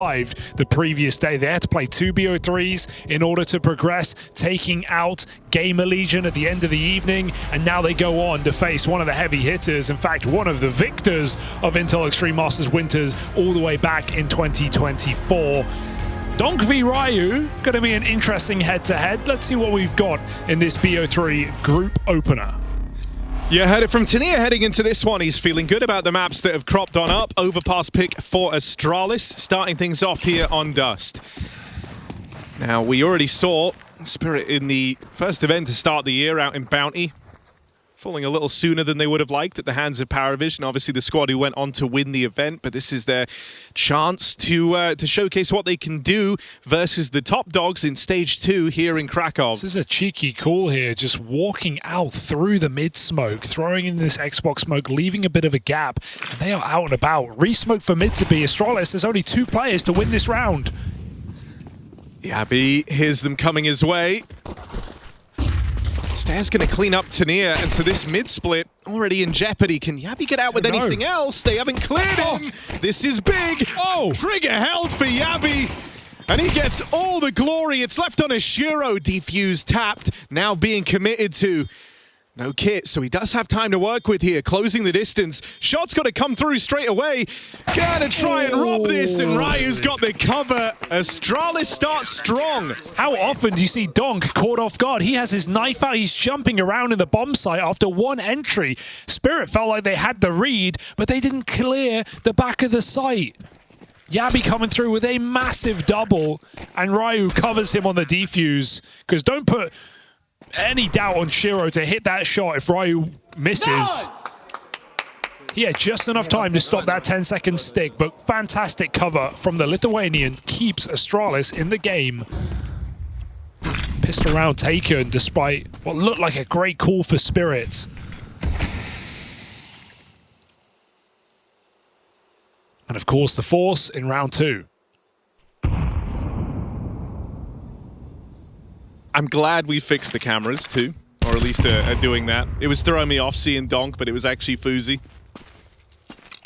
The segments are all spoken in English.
the previous day. They had to play 2 BO3s in order to progress, taking out Gamer Legion at the end of the evening, and now they go on to face one of the heavy hitters, in fact one of the victors of Intel Extreme Masters Winters all the way back in 2024. Donk v Ryu, going to be an interesting head-to-head. Let's see what we've got in this BO3 group opener. You heard it from Tania heading into this one. He's feeling good about the maps that have cropped on up. Overpass pick for Astralis, starting things off here on Dust. Now, we already saw Spirit in the first event to start the year out in Bounty, falling a little sooner than they would have liked at the hands of Paravision. Obviously, the squad who went on to win the event, but this is their chance to showcase what they can do versus the top dogs in Stage 2 here in Kraków. This is a cheeky call here, just walking out through the mid-smoke, throwing in this Xbox smoke, leaving a bit of a gap, and they are out and about. Re-smoke for mid to be Astralis. There's only 2 players to win this round. Yabi hears them coming his way. Stair's going to clean up Tania, and so this mid-split already in jeopardy. Can Yabi get out with anything else? They haven't cleared him. This is big. Trigger held for Yabi, and he gets all the glory. It's left on a Shiro. Defuse tapped, now being committed to. No kit, so he does have time to work with here, closing the distance. Shot's got to come through straight away. Gonna try and rob this, and Ryu's got the cover. Astralis starts strong. How often do you see Donk caught off guard? He has his knife out, he's jumping around in the bomb site after one entry. Spirit felt like they had the read, but they didn't clear the back of the site. Yabi coming through with a massive double, and Ryu covers him on the defuse, because don't put any doubt on Shiro to hit that shot if Ryu misses. Nice. He had just enough time to stop that 10-second stick, but fantastic cover from the Lithuanian keeps Astralis in the game. Pistol round taken despite what looked like a great call for Spirit. And of course the Force in round 2. I'm glad we fixed the cameras too, or at least are doing that. It was throwing me off seeing Donk, but it was actually Fuzi.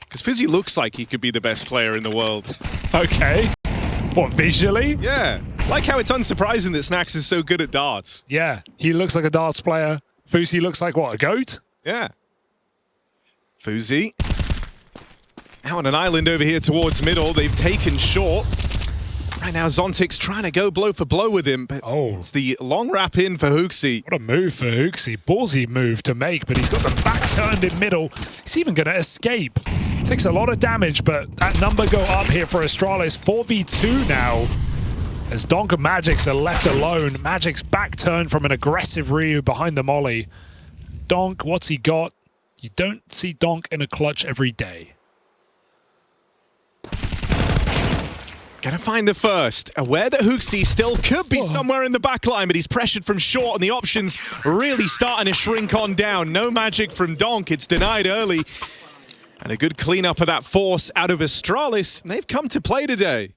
Because Fuzi looks like he could be the best player in the world. Okay. What, visually? Yeah. Like how it's unsurprising that Snax is so good at darts. Yeah, he looks like a darts player. Fuzi looks like, what, a goat? Yeah. Fuzi. Out on an island over here towards middle. They've taken short. Right now, Zontic's trying to go blow for blow with him, but it's the long wrap in for Hooksy. What a move for Hooksy. Ballsy move to make, but he's got the back turned in middle. He's even going to escape. Takes a lot of damage, but that number go up here for Astralis. 4v2 now, as Donk and Magix are left alone. Magix back turned from an aggressive Ryu behind the molly. Donk, what's he got? You don't see Donk in a clutch every day. Gonna find the first. Aware that Hooksy still could be somewhere in the back line, but he's pressured from short, and the options really starting to shrink on down. No magic from Donk. It's denied early. And a good cleanup of that Force out of Astralis. And they've come to play today.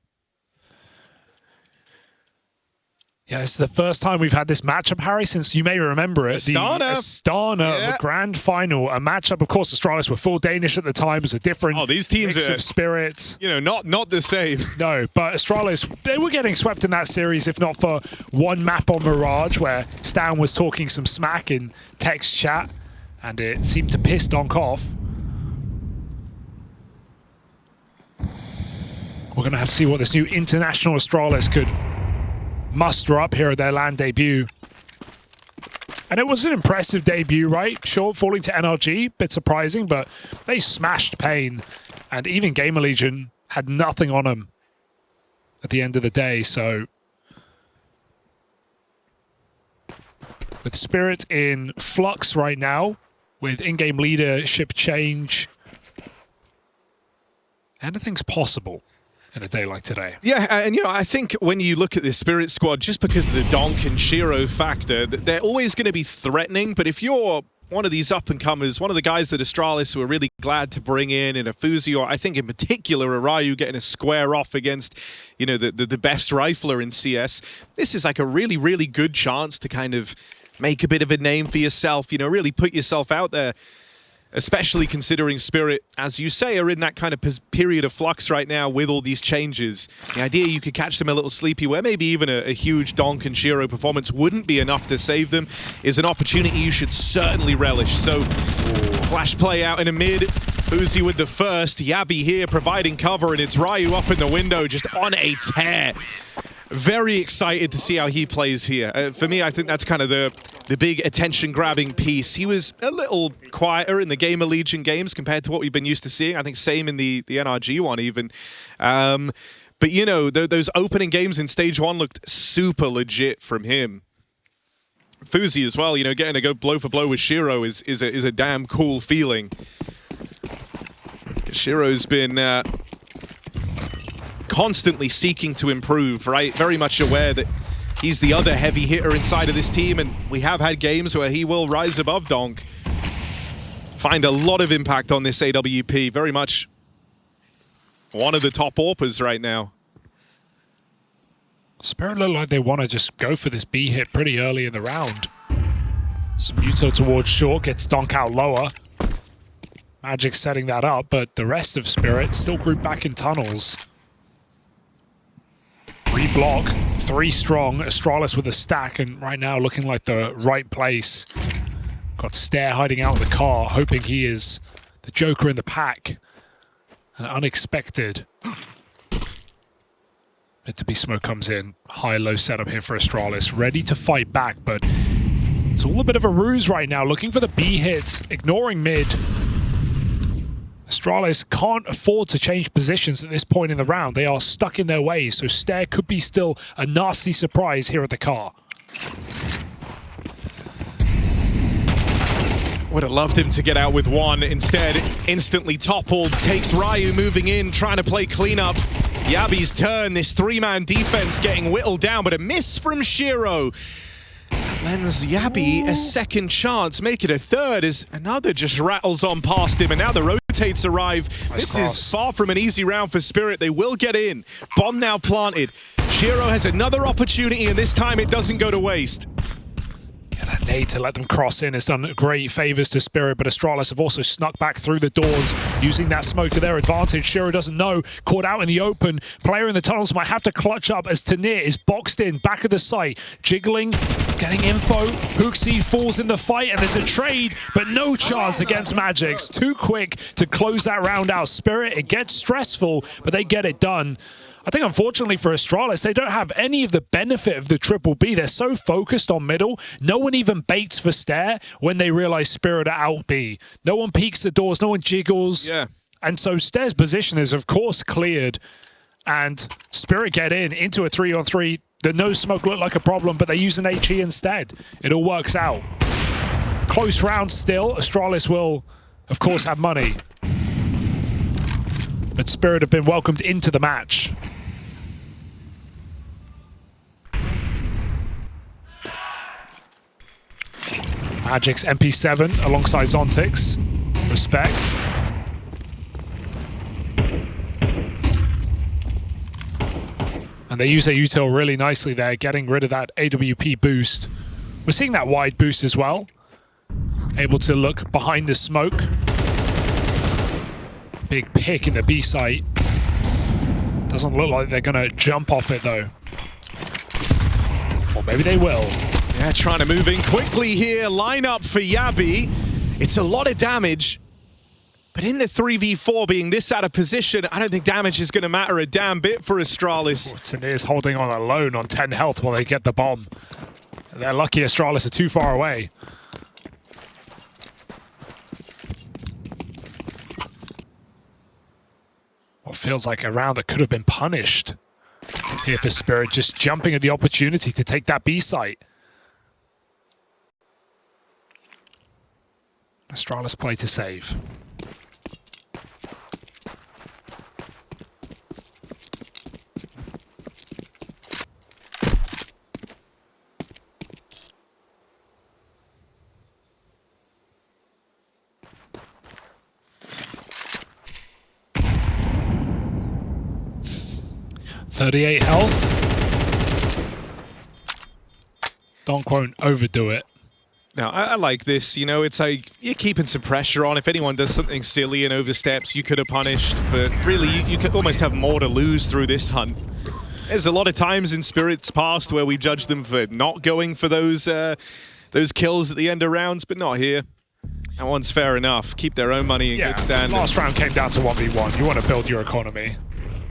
Yeah, this is the first time we've had this matchup, Harry, since you may remember it. Astana. The Astana, the grand final. A matchup, of course, Astralis were full Danish at the time. It was a different these teams mix are, of spirits. You know, not the same. No, but Astralis, they were getting swept in that series, if not for one map on Mirage, where Stan was talking some smack in text chat, and it seemed to piss Donk off. We're going to have to see what this new international Astralis could muster up here at their LAN debut. And it was an impressive debut, right? Sure, falling to NRG, bit surprising, but they smashed Pain. And even Gamer Legion had nothing on them at the end of the day, so with Spirit in flux right now, with in-game leadership change, anything's possible in a day like today. Yeah, and you know, I think when you look at this Spirit squad, just because of the Donk and Shiro factor, they're always going to be threatening, but if you're one of these up-and-comers, one of the guys that Astralis were really glad to bring in a Fuzi, or I think in particular a Ryu getting a square off against, you know, the best rifler in CS, this is like a really, really good chance to kind of make a bit of a name for yourself, you know, really put yourself out there. especially considering Spirit, as you say, are in that kind of period of flux right now with all these changes. The idea you could catch them a little sleepy, where maybe even a huge Donk and Shiro performance wouldn't be enough to save them, is an opportunity you should certainly relish. So, flash play out in a mid. Uzi with the first. Yabi here providing cover, and it's Ryu up in the window just on a tear. Very excited to see how he plays here. For me, I think that's kind of the big attention-grabbing piece. He was a little quieter in the Gamer Legion games compared to what we've been used to seeing. I think same in the NRG one even. But, you know, those opening games in Stage 1 looked super legit from him. Fuzi as well, you know, getting to go blow for blow with Shiro is a damn cool feeling. Shiro's been constantly seeking to improve, right? Very much aware that he's the other heavy hitter inside of this team, and we have had games where he will rise above Donk. Find a lot of impact on this AWP. Very much one of the top AWPers right now. Spirit look like they want to just go for this B hit pretty early in the round. Some util towards short, gets Donk out lower. Magic setting that up, but the rest of Spirit still grouped back in tunnels. 3 block, 3 strong. Astralis with a stack, and right now looking like the right place. Got Stare hiding out of the car, hoping he is the Joker in the pack. An unexpected. Mid-to-B smoke comes in. High-low setup here for Astralis. Ready to fight back, but it's all a bit of a ruse right now. Looking for the B hits, ignoring mid. Astralis can't afford to change positions at this point in the round. They are stuck in their ways, so Stare could be still a nasty surprise here at the car. Would have loved him to get out with one. Instead, instantly toppled. Takes Ryu moving in, trying to play cleanup. Yabi's turn, this 3-man defense getting whittled down, but a miss from Shiro. That lends Yabi a second chance, make it a third, as another just rattles on past him, and now the rotates arrive. This is far from an easy round for Spirit. They will get in. Bomb now planted. Shiro has another opportunity, and this time it doesn't go to waste. Yeah, that nade to let them cross in has done great favors to Spirit, but Astralis have also snuck back through the doors, using that smoke to their advantage. Shiro doesn't know, caught out in the open. Player in the tunnels might have to clutch up as Tanir is boxed in, back of the site, jiggling, getting info. Hooksy falls in the fight, and there's a trade, but no chance against Magix. Too quick to close that round out. Spirit, it gets stressful, but they get it done. I think unfortunately for Astralis, they don't have any of the benefit of the triple B. They're so focused on middle. No one even baits for Stare when they realize Spirit are out B. No one peeks the doors, no one jiggles. Yeah. And so Stare's position is, of course, cleared. And Spirit get in into a 3-on-3. The no smoke looked like a problem, but they use an HE instead. It all works out. Close round still. Astralis will, of course, have money. But Spirit have been welcomed into the match. Magic's MP7 alongside Zontix. Respect. And they use their util really nicely there, getting rid of that AWP boost. We're seeing that wide boost as well. Able to look behind the smoke. Big pick in the B site. Doesn't look like they're going to jump off it though. Or maybe they will. Yeah, trying to move in quickly here. Line up for Yabi. It's a lot of damage. But in the 3v4 being this out of position, I don't think damage is going to matter a damn bit for Astralis. Tanir's holding on alone on 10 health while they get the bomb. They're lucky Astralis are too far away. What feels like a round that could have been punished. Here for Spirit, just jumping at the opportunity to take that B site. Astralis play to save. .38 health. Donk won't overdo it. Now, I like this. You know, it's like you're keeping some pressure on. If anyone does something silly and oversteps, you could have punished. But really, you could almost have more to lose through this hunt. There's a lot of times in Spirit's past where we've judged them for not going for those kills at the end of rounds, but not here. That one's fair enough. Keep their own money in good standing. Last round came down to 1v1. You want to build your economy.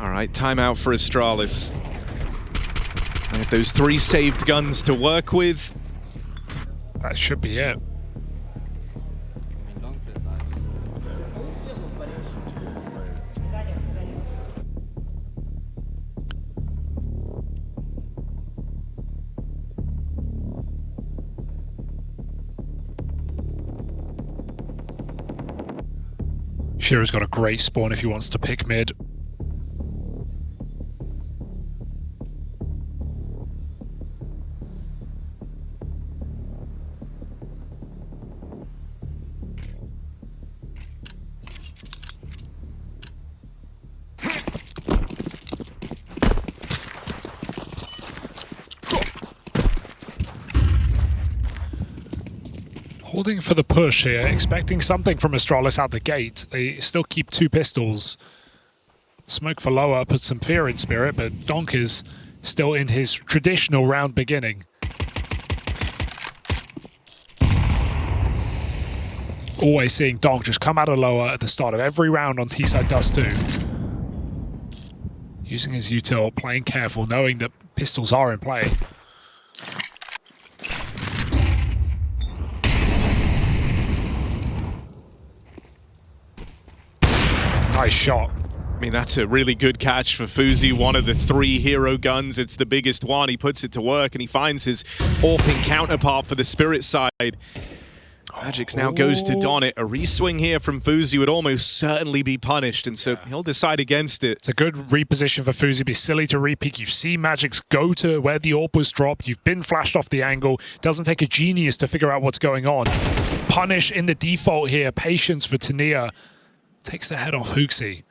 All right, timeout for Astralis. They have those 3 saved guns to work with. That should be it. Shearer's got a great spawn if he wants to pick mid. Holding for the push here, expecting something from Astralis out the gate. They still keep 2 pistols. Smoke for lower, put some fear in Spirit, but Donk is still in his traditional round beginning. Always seeing Donk just come out of lower at the start of every round on T-side Dust2. Using his util, playing careful, knowing that pistols are in play. Nice shot. I mean, that's a really good catch for Fuzi, one of the 3 hero guns. It's the biggest one. He puts it to work, and he finds his AWPing counterpart for the Spirit side. Magix now goes to don it. A reswing here from Fuzi would almost certainly be punished, and so he'll decide against it. It's a good reposition for Fuzi. It'd be silly to repeat. You see Magix go to where the AWP was dropped. You've been flashed off the angle. Doesn't take a genius to figure out what's going on. Punish in the default here. Patience for Tania. Takes the head off Hooksy.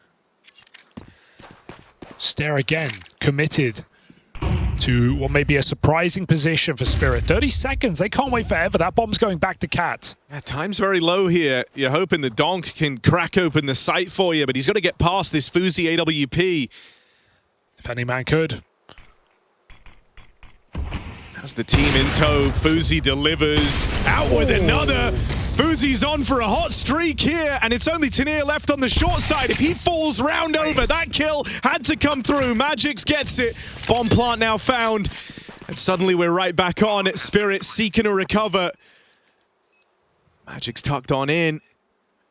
Stare again. Committed to what may be a surprising position for Spirit. 30 seconds. They can't wait forever. That bomb's going back to Cat. Yeah, time's very low here. You're hoping the Donk can crack open the sight for you, but he's got to get past this Fuzi AWP. If any man could. As the team in tow, Fuzi delivers. Out with another. Fuzi's on for a hot streak here, and it's only Tania left on the short side. If he falls round over, that kill had to come through. Magix gets it. Bomb plant now found. And suddenly we're right back on. Spirit seeking a recover. Magix tucked on in.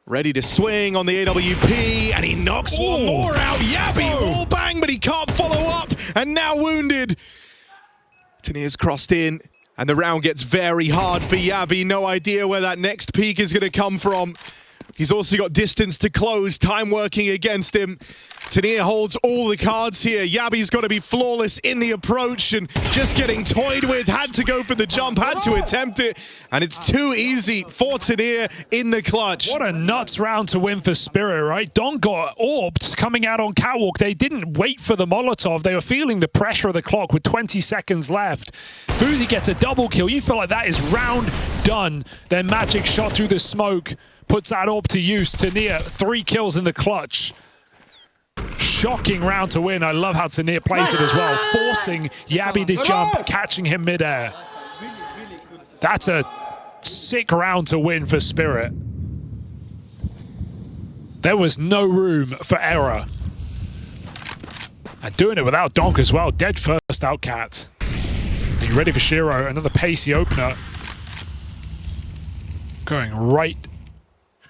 Ready to swing on the AWP, and he knocks one more out. Yabby, wall bang, but he can't follow up, and now wounded. Tania's crossed in. And the round gets very hard for Yabby. No idea where that next peak is going to come from. He's also got distance to close, time working against him. Tania holds all the cards here. Yabby's got to be flawless in the approach and just getting toyed with. Had to go for the jump, had to attempt it. And it's too easy for Tania in the clutch. What a nuts round to win for Spirit, right? Don got orbed coming out on Catwalk. They didn't wait for the Molotov. They were feeling the pressure of the clock with 20 seconds left. Fuzi gets a double kill. You feel like that is round done. Then Magic shot through the smoke. Puts that orb to use. Tania, 3 kills in the clutch. Shocking round to win. I love how Tania plays it as well. Forcing Yabby to jump, catching him midair. That's a sick round to win for Spirit. There was no room for error. And doing it without Donk as well. Dead first out, Cat. Are you ready for Shiro? Another pacey opener. Going right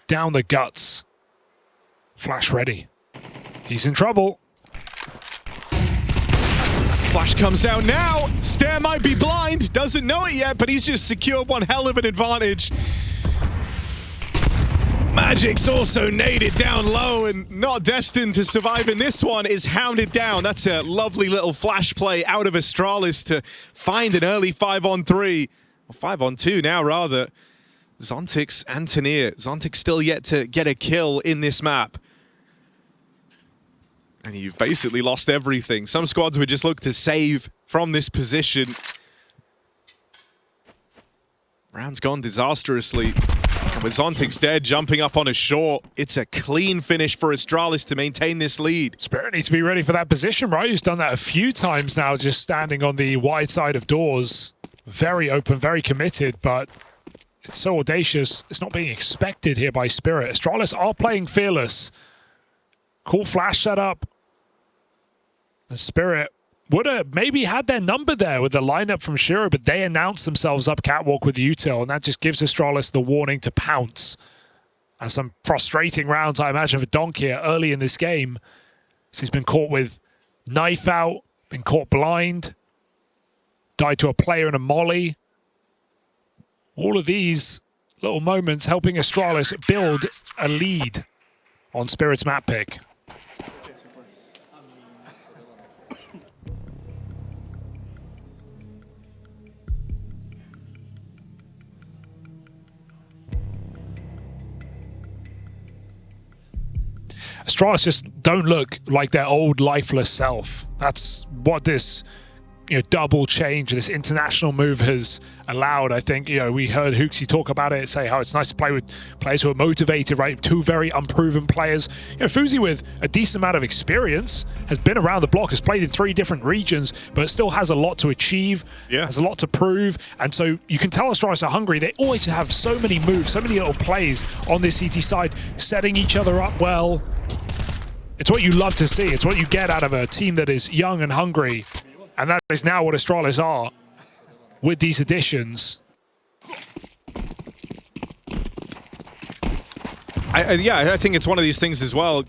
down the guts. Flash ready. He's in trouble. Flash comes out now. Stare might be blind. Doesn't know it yet, but he's just secured one hell of an advantage. Magic's also naded down low and not destined to survive in this one, is hounded down. That's a lovely little flash play out of Astralis to find an early 5-on-3. Or 5-on-2 now, rather. Zontix and Tania. Zontix still yet to get a kill in this map. And you've basically lost everything. Some squads would just look to save from this position. Round's gone disastrously. And with Zontic's dead, jumping up on a short, it's a clean finish for Astralis to maintain this lead. Spirit needs to be ready for that position, right? He's done that a few times now, just standing on the wide side of doors. Very open, very committed, but it's so audacious. It's not being expected here by Spirit. Astralis are playing fearless. Cool flash setup. And Spirit would have maybe had their number there with the lineup from Shiro, but they announced themselves up catwalk with the util, and that just gives Astralis the warning to pounce. And some frustrating rounds, I imagine, for Donk here early in this game. So he's been caught with knife out, been caught blind, died to a player in a molly. All of these little moments helping Astralis build a lead on Spirit's map pick. Astralis just don't look like their old lifeless self. That's what this double change, this international move has allowed. I think, we heard Hooksy talk about it, say how it's nice to play with players who are motivated, right? Two very unproven players. Fuzi, with a decent amount of experience, has been around the block, has played in 3 different regions, but still has a lot to achieve, has a lot to prove. And so you can tell Astralis are hungry. They always have so many moves, so many little plays on this CT side, setting each other up well. It's what you love to see. It's what you get out of a team that is young and hungry. And that is now what Astralis are with these additions. I think it's one of these things as well.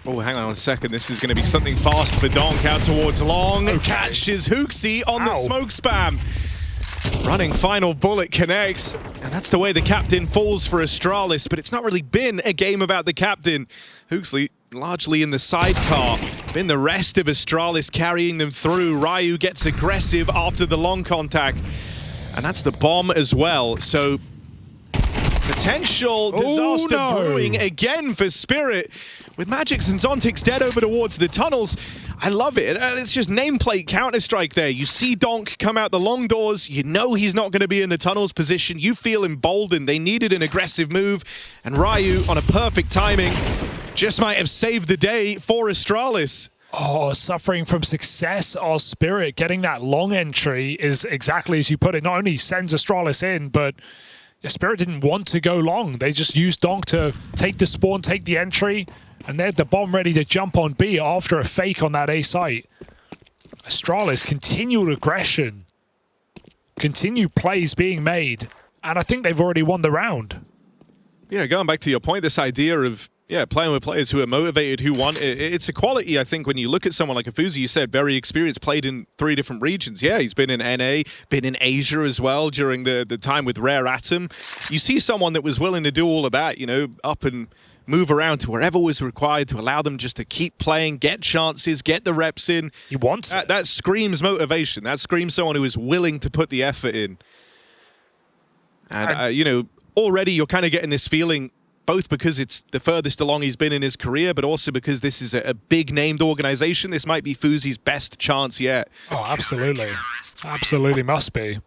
Oh, hang on a second. This is going to be something fast for Donk out towards long. Okay. Catches Hooksy on the smoke spam. Running final bullet connects. And that's the way the captain falls for Astralis. But it's not really been a game about the captain. Hooksy largely in the sidecar. Been the rest of Astralis carrying them through. Ryu gets aggressive after the long contact. And that's the bomb as well. So potential disaster brewing again for Spirit. With Magix and Zontic's dead over towards the tunnels. I love it. It's just nameplate Counter-Strike there. You see Donk come out the long doors. You know he's not going to be in the tunnels position. You feel emboldened. They needed an aggressive move. And Ryu, on a perfect timing, just might have saved the day for Astralis. Oh, suffering from success. Oh, Spirit getting that long entry is exactly as you put it. Not only sends Astralis in, but Spirit didn't want to go long. They just used Donk to take the spawn, take the entry, and they had the bomb ready to jump on B after a fake on that A site. Astralis, continued aggression, continued plays being made, and I think they've already won the round. Going back to your point, this idea of playing with players who are motivated, who want it. It's a quality, I think, when you look at someone like Afuzi, you said very experienced, played in 3 different regions. Yeah, he's been in NA, been in Asia as well during the time with Rare Atom. You see someone that was willing to do all of that, up and move around to wherever was required to allow them just to keep playing, get chances, get the reps in. He wants it. That screams motivation. That screams someone who is willing to put the effort in. And, already you're kind of getting this feeling, both because it's the furthest along he's been in his career, but also because this is a big named organization. This might be Fuzi's best chance yet. Oh, absolutely. Absolutely must be.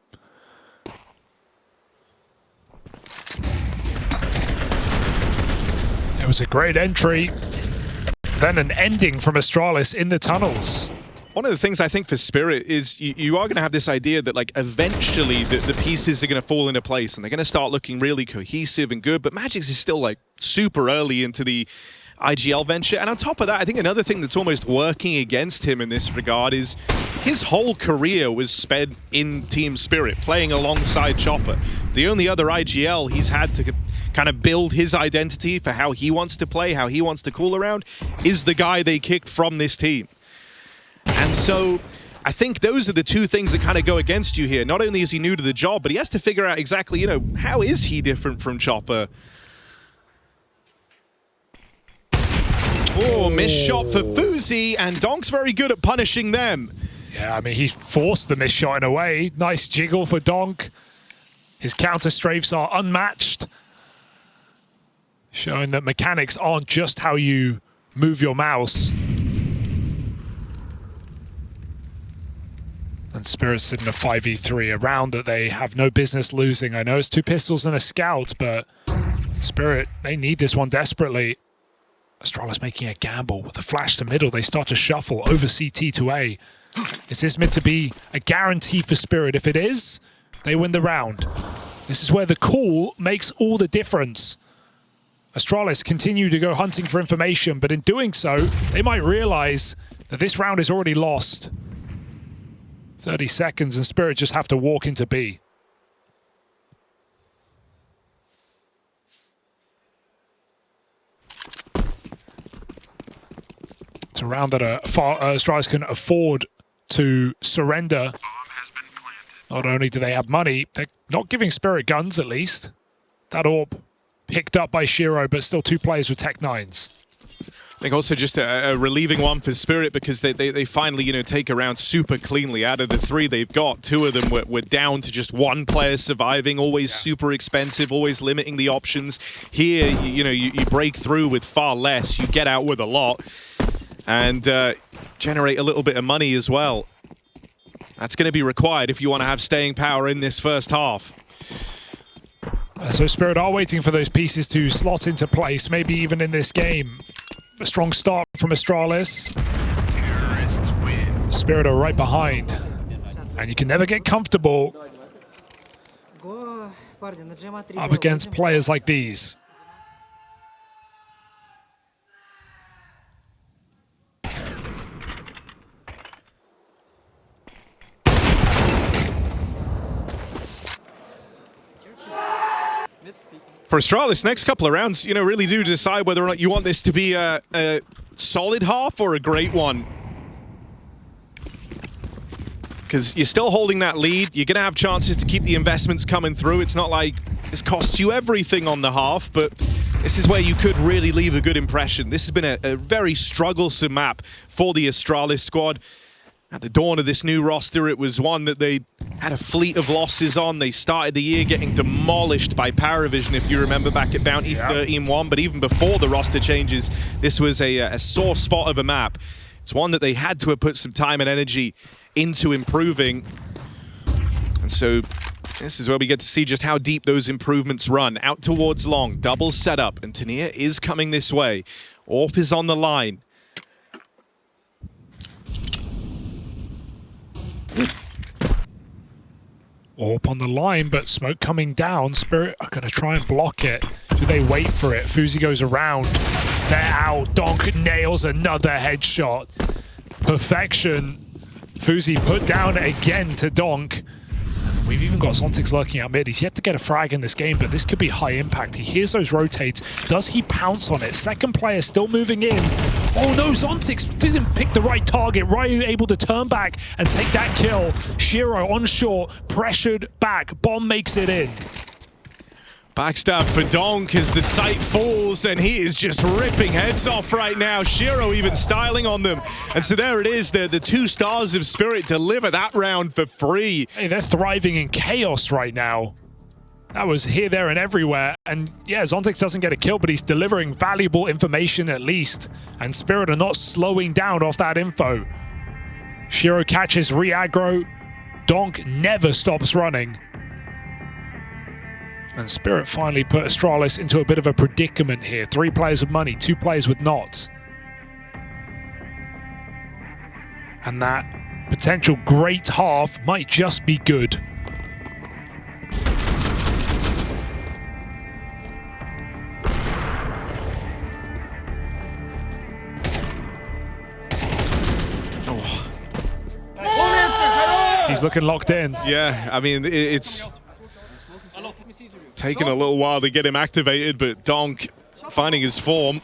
It was a great entry. Then an ending from Astralis in the tunnels. One of the things I think for Spirit is you are going to have this idea that eventually the pieces are going to fall into place and they're going to start looking really cohesive and good, but Magix is still super early into the IGL venture. And on top of that, I think another thing that's almost working against him in this regard is his whole career was spent in Team Spirit, playing alongside Chopper. The only other IGL he's had to kind of build his identity for how he wants to play, how he wants to cool around, is the guy they kicked from this team. And so I think those are the 2 things that kind of go against you here. Not only is he new to the job, but he has to figure out exactly, how is he different from Chopper? Oh, missed shot for Fuzi, and Donk's very good at punishing them. Yeah, I mean, he forced the missed shot in a way. Nice jiggle for Donk. His counter strafes are unmatched, showing that mechanics aren't just how you move your mouse. And Spirit's in a 5v3, a round that they have no business losing. I know it's 2 pistols and a scout, but Spirit, they need this one desperately. Astralis making a gamble with a flash to middle. They start to shuffle over CT to A. Is this meant to be a guarantee for Spirit? If it is, they win the round. This is where the call makes all the difference. Astralis continue to go hunting for information, but in doing so, they might realize that this round is already lost. 30 seconds and Spirit just have to walk into B. It's a round that Astralis can afford to surrender. Not only do they have money, they're not giving Spirit guns at least. That AWP picked up by Shiro, but still 2 players with Tech 9s. I think also just a relieving one for Spirit because they finally, you know, take a round super cleanly. Out of the 3 they've got, 2 of them were down to just 1 player surviving, always super expensive, always limiting the options. Here, you break through with far less, you get out with a lot, and generate a little bit of money as well. That's going to be required if you want to have staying power in this first half. So Spirit are waiting for those pieces to slot into place, maybe even in this game. A strong start from Astralis. Spirit are right behind. And you can never get comfortable up against players like these. For Astralis, next couple of rounds, really do decide whether or not you want this to be a solid half or a great one. Because you're still holding that lead. You're going to have chances to keep the investments coming through. It's not like this costs you everything on the half, but this is where you could really leave a good impression. This has been a very strugglesome map for the Astralis squad. At the dawn of this new roster, it was one that they had a fleet of losses on. They started the year getting demolished by Paravision, if you remember, back at Bounty 13-1. But even before the roster changes, this was a sore spot of a map. It's one that they had to have put some time and energy into improving. And so this is where we get to see just how deep those improvements run. Out towards long, double setup, and Tania is coming this way. AWP is on the line. AWP on the line, but smoke coming down. Spirit are going to try and block it. Do they wait for it? Fuzi goes around. They're out. Donk nails another headshot. Perfection. Fuzi put down again to Donk. We've even got Zontix lurking out mid. He's yet to get a frag in this game, but this could be high impact. He hears those rotates. Does he pounce on it? Second player still moving in. Oh no, Zontix didn't pick the right target. Ryu able to turn back and take that kill. Shiro on short, pressured back. Bomb makes it in. Backstab for Donk as the sight falls, and he is just ripping heads off right now. Shiro even styling on them. And so there it is, the 2 stars of Spirit deliver that round for free. Hey, they're thriving in chaos right now. That was here, there, and everywhere. And yeah, Zontix doesn't get a kill, but he's delivering valuable information at least. And Spirit are not slowing down off that info. Shiro catches re-aggro. Donk never stops running. And Spirit finally put Astralis into a bit of a predicament here. 3 players with money, 2 players with not. And that potential great half might just be good. He's looking locked in. Yeah, I mean, it's taken a little while to get him activated, but Donk finding his form.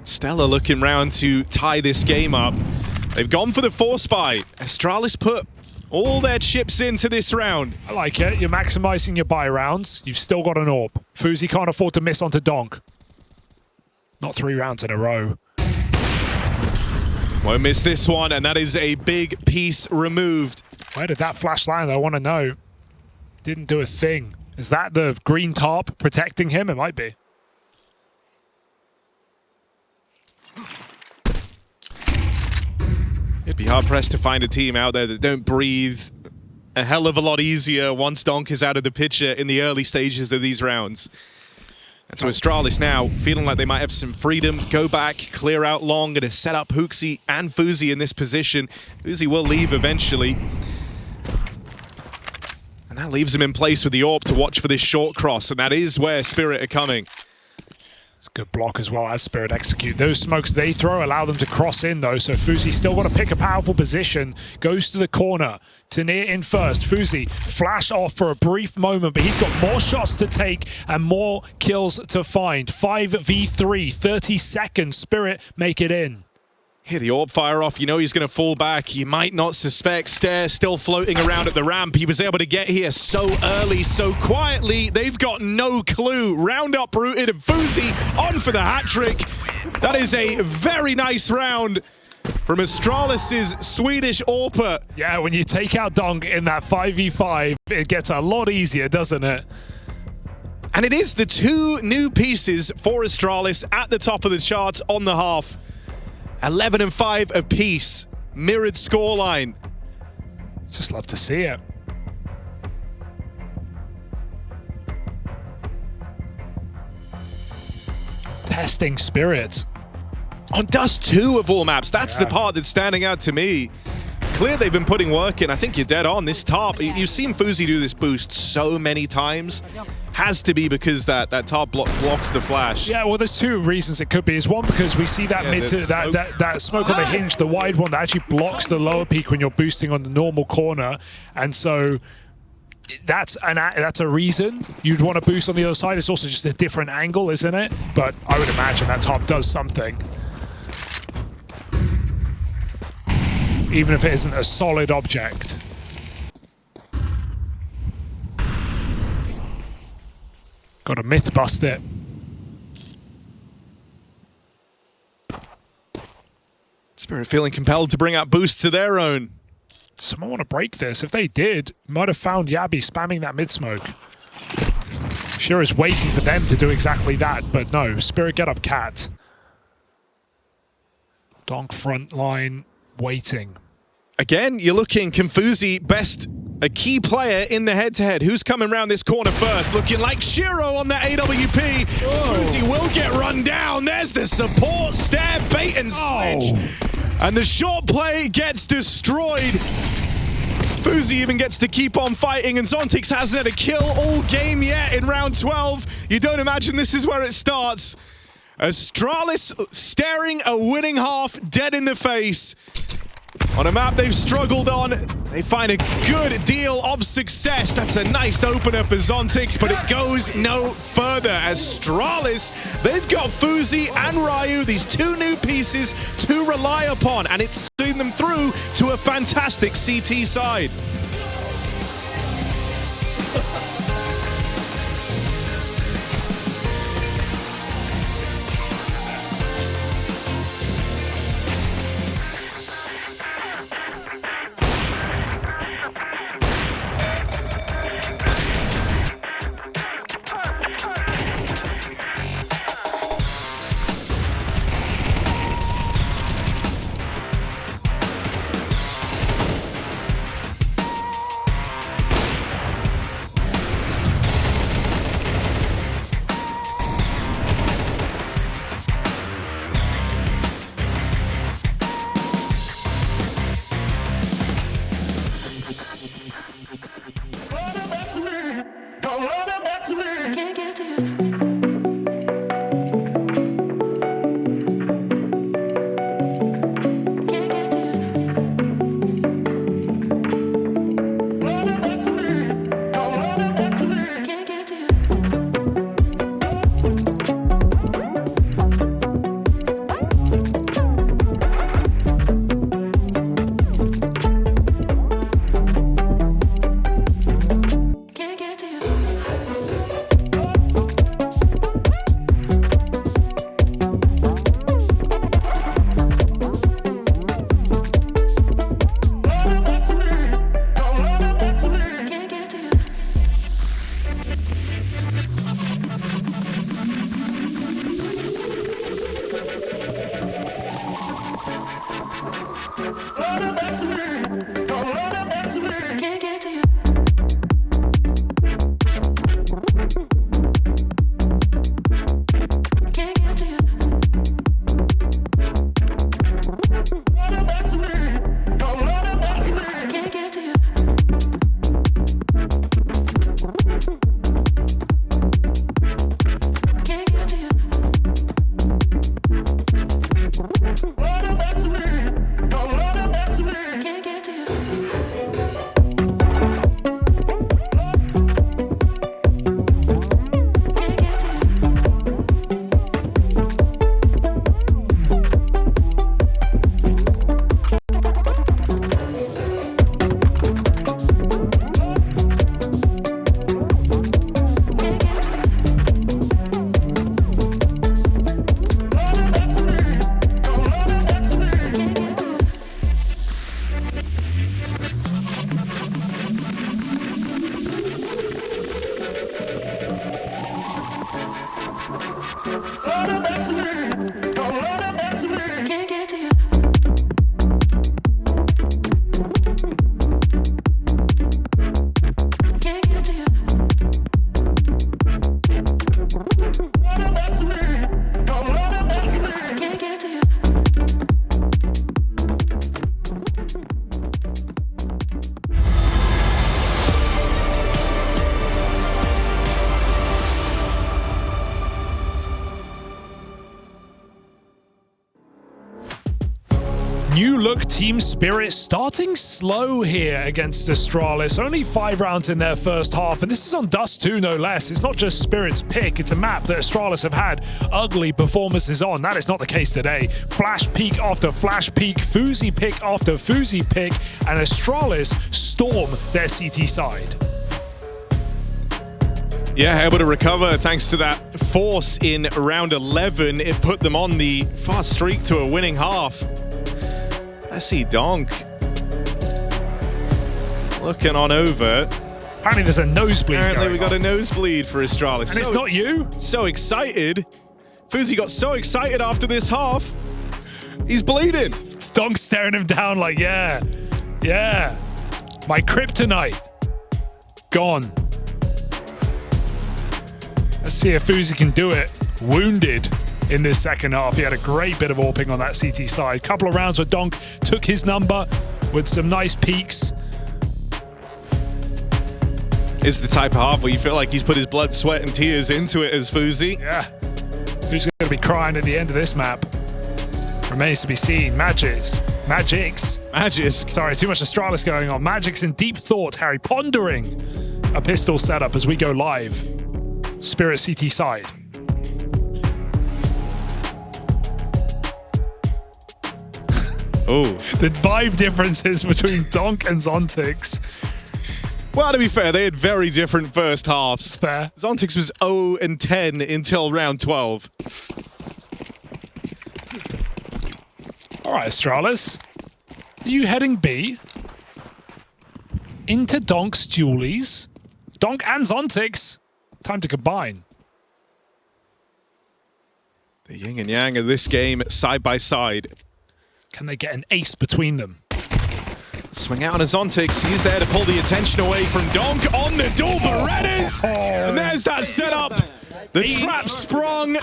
Stella looking round to tie this game up. They've gone for the force buy. Astralis put all their chips into this round. I like it. You're maximizing your buy rounds. You've still got an AWP. Fuzi can't afford to miss onto Donk. Not 3 rounds in a row. Won't miss this one, and that is a big piece removed. Where did that flash land? I want to know. Didn't do a thing. Is that the green tarp protecting him? It might be. Be hard-pressed to find a team out there that don't breathe a hell of a lot easier once Donk is out of the picture in the early stages of these rounds. And so Astralis now feeling like they might have some freedom, go back, clear out long, going to set up Hooksy and Fuzi in this position. Fuzi will leave eventually. And that leaves him in place with the AWP to watch for this short cross, and that is where Spirit are coming. It's a good block as well as Spirit execute. Those smokes they throw allow them to cross in though, so Fuzi still got to pick a powerful position. Goes to the corner. Tanir in first. Fuzi flashed off for a brief moment, but he's got more shots to take and more kills to find. 5v3, 30 seconds. Spirit make it in. Here, the AWP fire off, you know he's going to fall back. You might not suspect Stare still floating around at the ramp. He was able to get here so early, so quietly. They've got no clue. Round uprooted and Fuzi on for the hat trick. That is a very nice round from Astralis' Swedish AWPer. Yeah, when you take out Donk in that 5v5, it gets a lot easier, doesn't it? And it is the two new pieces for Astralis at the top of the charts on the half. 11 and 5 apiece, mirrored scoreline. Just love to see it. Testing Spirit. On Dust2 of all maps, that's the part that's standing out to me. Clear they've been putting work in. I think you're dead on this top. You've seen Fuzi do this boost so many times. Has to be because that top blocks the flash. Yeah, well, there's two reasons it could be. Is one, because we see that that smoke on the hinge, the wide one that actually blocks the lower peak when you're boosting on the normal corner, and so that's a reason you'd want to boost on the other side. It's also just a different angle, isn't it? But I would imagine that top does something, even if it isn't a solid object. Got to myth bust it. Spirit feeling compelled to bring out boosts of their own. Someone want to break this. If they did, might have found Yabi spamming that mid smoke. Sure is waiting for them to do exactly that, but no. Spirit get up cat. Donk front line waiting. Again, you're looking Fuzi best. A key player in the head-to-head. Who's coming around this corner first? Looking like Shiro on that AWP. Fuzi will get run down. There's the support Stare bait and switch. And the short play gets destroyed. Fuzi even gets to keep on fighting, and Zontix hasn't had a kill all game yet in round 12. You don't imagine this is where it starts. Astralis staring a winning half dead in the face. On a map they've struggled on, they find a good deal of success. That's a nice opener for Zontix, but it goes no further. Astralis, they've got Fuzi and Ryu, these two new pieces to rely upon, and it's seen them through to a fantastic CT side. New look Team Spirit starting slow here against Astralis. Only 5 rounds in their first half, and this is on Dust2 no less. It's not just Spirit's pick, it's a map that Astralis have had ugly performances on. That is not the case today. Flash peak after flash peak, Fuzi pick after Fuzi pick, and Astralis storm their CT side. Yeah, able to recover thanks to that force in round 11. It put them on the fast streak to a winning half. Let's see Donk looking on over. Apparently there's a nosebleed. Apparently we got a nosebleed for Astralis. And it's not you? So excited. Fuzi got so excited after this half. He's bleeding. Donk's staring him down like, yeah, my kryptonite gone. Let's see if Fuzi can do it. Wounded in this second half. He had a great bit of AWPing on that CT side. Couple of rounds where Donk took his number with some nice peaks. It's the type of half where you feel like he's put his blood, sweat, and tears into it as Fuzi. Yeah. Who's going to be crying at the end of this map? Remains to be seen. Magics. Sorry, too much Astralis going on. Magic's in deep thought, Harry, pondering a pistol setup as we go live. Spirit CT side. Oh. The vibe differences between Donk and Zontix. Well, to be fair, they had very different first halves. Fair. Zontix was 0-10 until round 12. All right, Astralis. Are you heading B? Into Donk's dualies. Donk and Zontix. Time to combine. The yin and yang of this game side by side. Can they get an ace between them? Swing out on a Zontix. He's there to pull the attention away from Donk on the dual Berettas. And there's that setup. The trap sprung.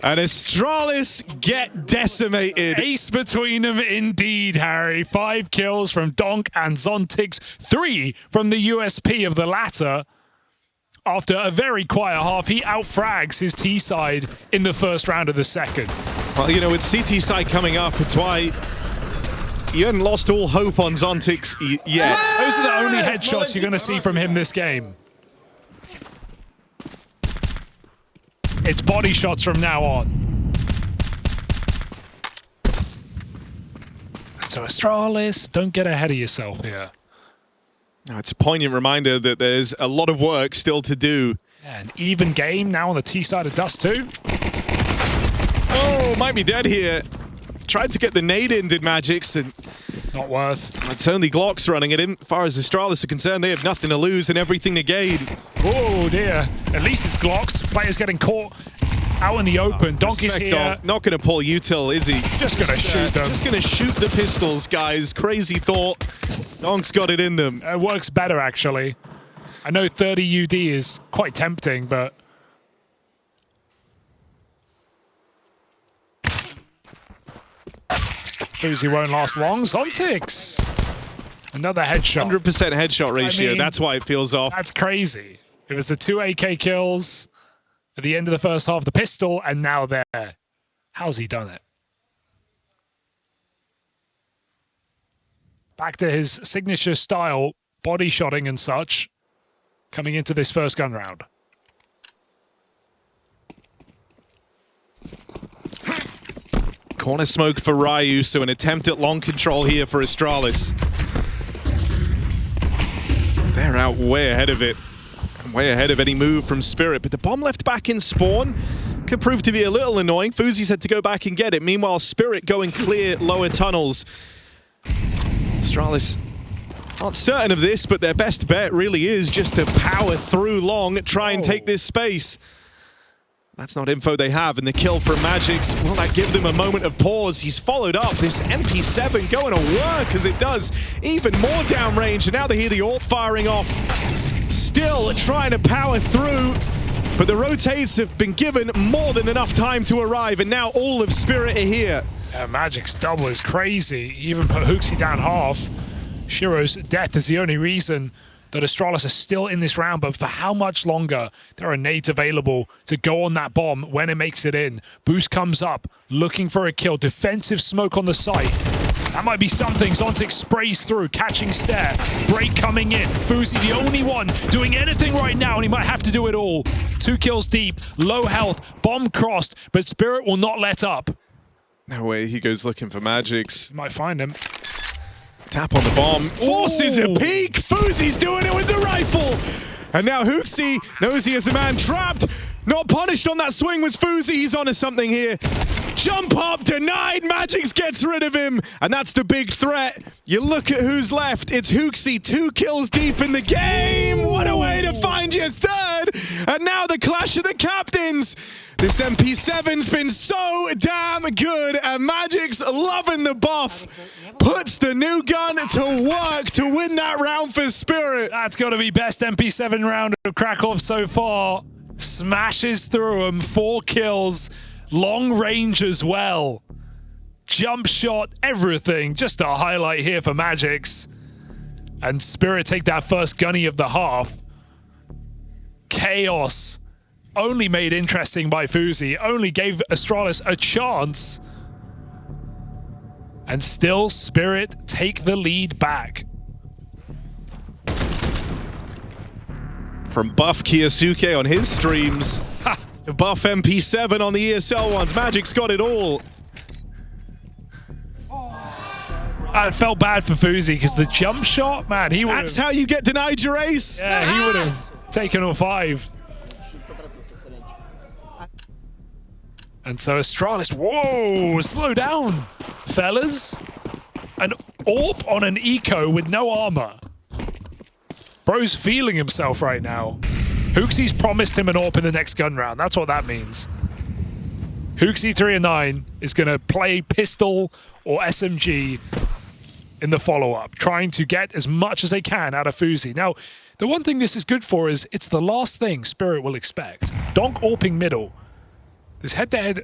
And Astralis get decimated. Ace between them indeed, Harry. 5 kills from Donk and Zontix. 3 from the USP of the latter. After a very quiet half, he outfrags his T side in the first round of the second. Well, you know, with CT side coming up, it's why you hadn't lost all hope on Zontix yet. Those are the only headshots you're going to see from him this game. It's body shots from now on. So Astralis, don't get ahead of yourself here. No, it's a poignant reminder that there's a lot of work still to do. Yeah, an even game now on the T side of Dust2. Oh, might be dead here. Tried to get the nade in, did Magix, and not worth. it's only Glocks running at him. As far as Astralis are concerned, they have nothing to lose and everything to gain. Oh dear. At least it's Glocks. Players getting caught out in the open. Donk is here. Donk. Not going to pull util, is he? Just going to shoot them. Just going to shoot the pistols, guys. Crazy thought. Donk's got it in them. It works better, actually. I know 30 UD is quite tempting, but... Fuzi won't last long. Zontix! Another headshot. 100% headshot ratio. I mean, that's why it feels off. That's crazy. It was the 2 AK kills at the end of the first half, the pistol, and now there. How's he done it? Back to his signature style, body shotting and such, coming into this first gun round. Corner smoke for Ryu, so an attempt at long control here for Astralis. They're out way ahead of it. Way ahead of any move from Spirit, but the bomb left back in spawn could prove to be a little annoying. Fuzi's had to go back and get it. Meanwhile, Spirit going clear lower tunnels. Astralis not certain of this, but their best bet really is just to power through long, try and take this space. That's not info they have, and the kill from Magix, will that give them a moment of pause? He's followed up this MP7 going to work as it does even more downrange, and now they hear the AWP firing off. Still trying to power through, but the rotates have been given more than enough time to arrive, and now all of Spirit are here. Magic's double is crazy. He even put Hooksy down half. Shiro's death is the only reason that Astralis are still in this round, but for how much longer? There are nades available to go on that bomb when it makes it in. Boost comes up, looking for a kill. Defensive smoke on the site. That might be something. Zontix sprays through, catching stare. Break coming in. Fuzi the only one doing anything right now, and he might have to do it all. 2 kills deep, low health, bomb crossed, but Spirit will not let up. No way, he goes looking for Magix. He might find him. Tap on the bomb, forces a peek. Fuzi's doing it with the rifle. And now Hooksy knows he has a man trapped. Not punished on that swing was Fuzi. He's onto something here. Jump up, denied. Magix gets rid of him. And that's the big threat. You look at who's left. It's Hooksy, 2 kills deep in the game. What a way to find your third. And now the clash of the captains. This MP7's been so damn good, and Magic's loving the buff. Puts the new gun to work to win that round for Spirit. That's got to be best MP7 round of Kraków so far. Smashes through them, 4 kills, long range as well. Jump shot, everything. Just a highlight here for Magix. And Spirit take that first gunny of the half. Chaos. Only made interesting by Fuzi, only gave Astralis a chance. And still, Spirit take the lead back. From Buff Kiyosuke on his streams, to Buff MP7 on the ESL ones, Magic's got it all. I felt bad for Fuzi because the jump shot, man, he would That's how you get denied your ace. Yeah, he would have taken all 5. And so Astralis, whoa, slow down, fellas. An AWP on an eco with no armor. Bro's feeling himself right now. Hooksy's promised him an AWP in the next gun round. That's what that means. Hooksy 3-9 is going to play pistol or SMG in the follow-up, trying to get as much as they can out of Fuzi. Now, the one thing this is good for is it's the last thing Spirit will expect. Donk AWPing middle. This head-to-head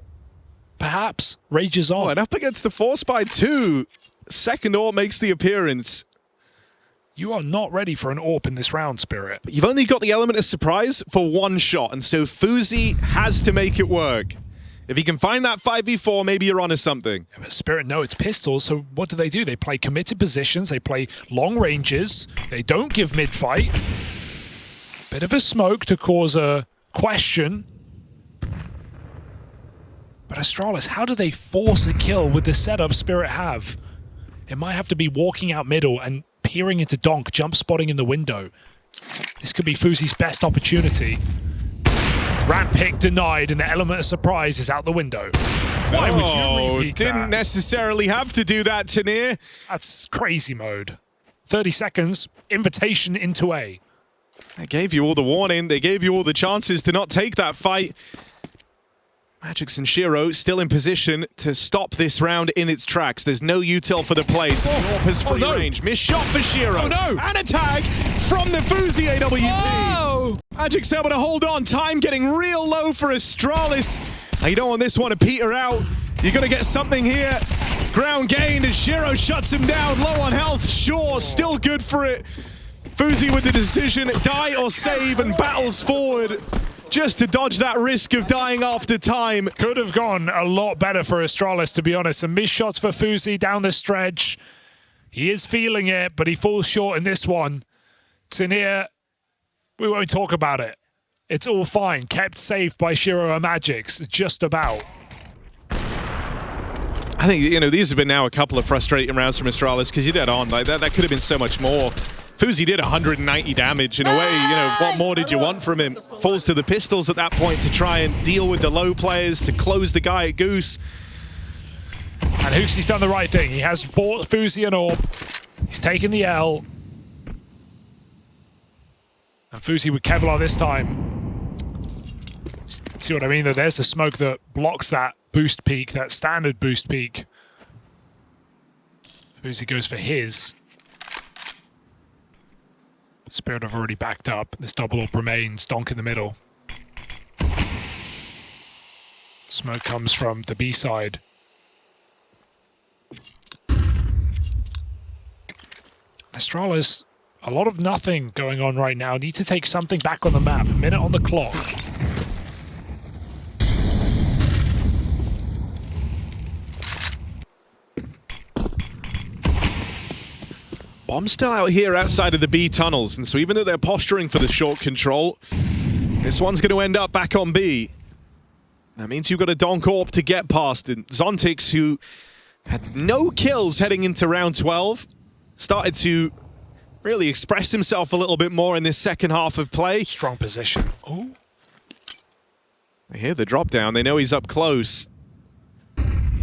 perhaps rages on. Oh, and up against the force by 2. Second AWP makes the appearance. You are not ready for an AWP in this round, Spirit. You've only got the element of surprise for 1 shot, and so Fuzi has to make it work. If he can find that 5v4, maybe you're onto something. Yeah, but Spirit know it's pistols, so what do? They play committed positions, they play long ranges, they don't give mid-fight. Bit of a smoke to cause a question. But Astralis, how do they force a kill with the setup Spirit have? It might have to be walking out middle and peering into Donk, jump spotting in the window. This could be Fuzi's best opportunity. Ramp pick denied, and the element of surprise is out the window. Why would you repeat didn't that? necessarily have to do that, Tanir. That's crazy mode. 30 seconds, invitation into A. They gave you all the warning. They gave you all the chances to not take that fight. Magix and Shiro still in position to stop this round in its tracks. There's no util for the plays. Orp has free range. Missed shot for Shiro. Oh, no. And a tag from the Fuzi AWP. Oh! Magic's able to hold on. Time getting real low for Astralis. Now, you don't want this one to peter out. You're going to get something here. Ground gained as Shiro shuts him down. Low on health. Sure, still good for it. Fuzi with the decision, die or save, and battles forward just to dodge that risk of dying after time. Could have gone a lot better for Astralis, to be honest. Some missed shots for Fuzi down the stretch. He is feeling it, but he falls short in this one. Tania, we won't talk about it. It's all fine. Kept safe by Shiro and Magix, just about. I think, you know, these have been now a couple of frustrating rounds from Astralis because you're dead on. Like that could have been so much more. Fuzi did 190 damage in a way, you know, what more did you want from him? Falls to the pistols at that point to try and deal with the low players, to close the guy at Goose. And Hooksie's done the right thing. He has bought Fuzi an orb. He's taken the L. And Fuzi with Kevlar this time. See what I mean? There's the smoke that blocks that boost peak, that standard boost peak. Fuzi goes for his. Spirit have already backed up. This double orb remains. Donk in the middle. Smoke comes from the B side. Astralis, a lot of nothing going on right now. Need to take something back on the map. A minute on the clock. Bomb's still out here outside of the B tunnels, and so even though they're posturing for the short control, this one's going to end up back on B. That means you've got a Donk Orb to get past. And Zontix, who had no kills heading into round 12, started to really express himself a little bit more in this second half of play. Strong position. Oh. They hear the drop down. They know he's up close.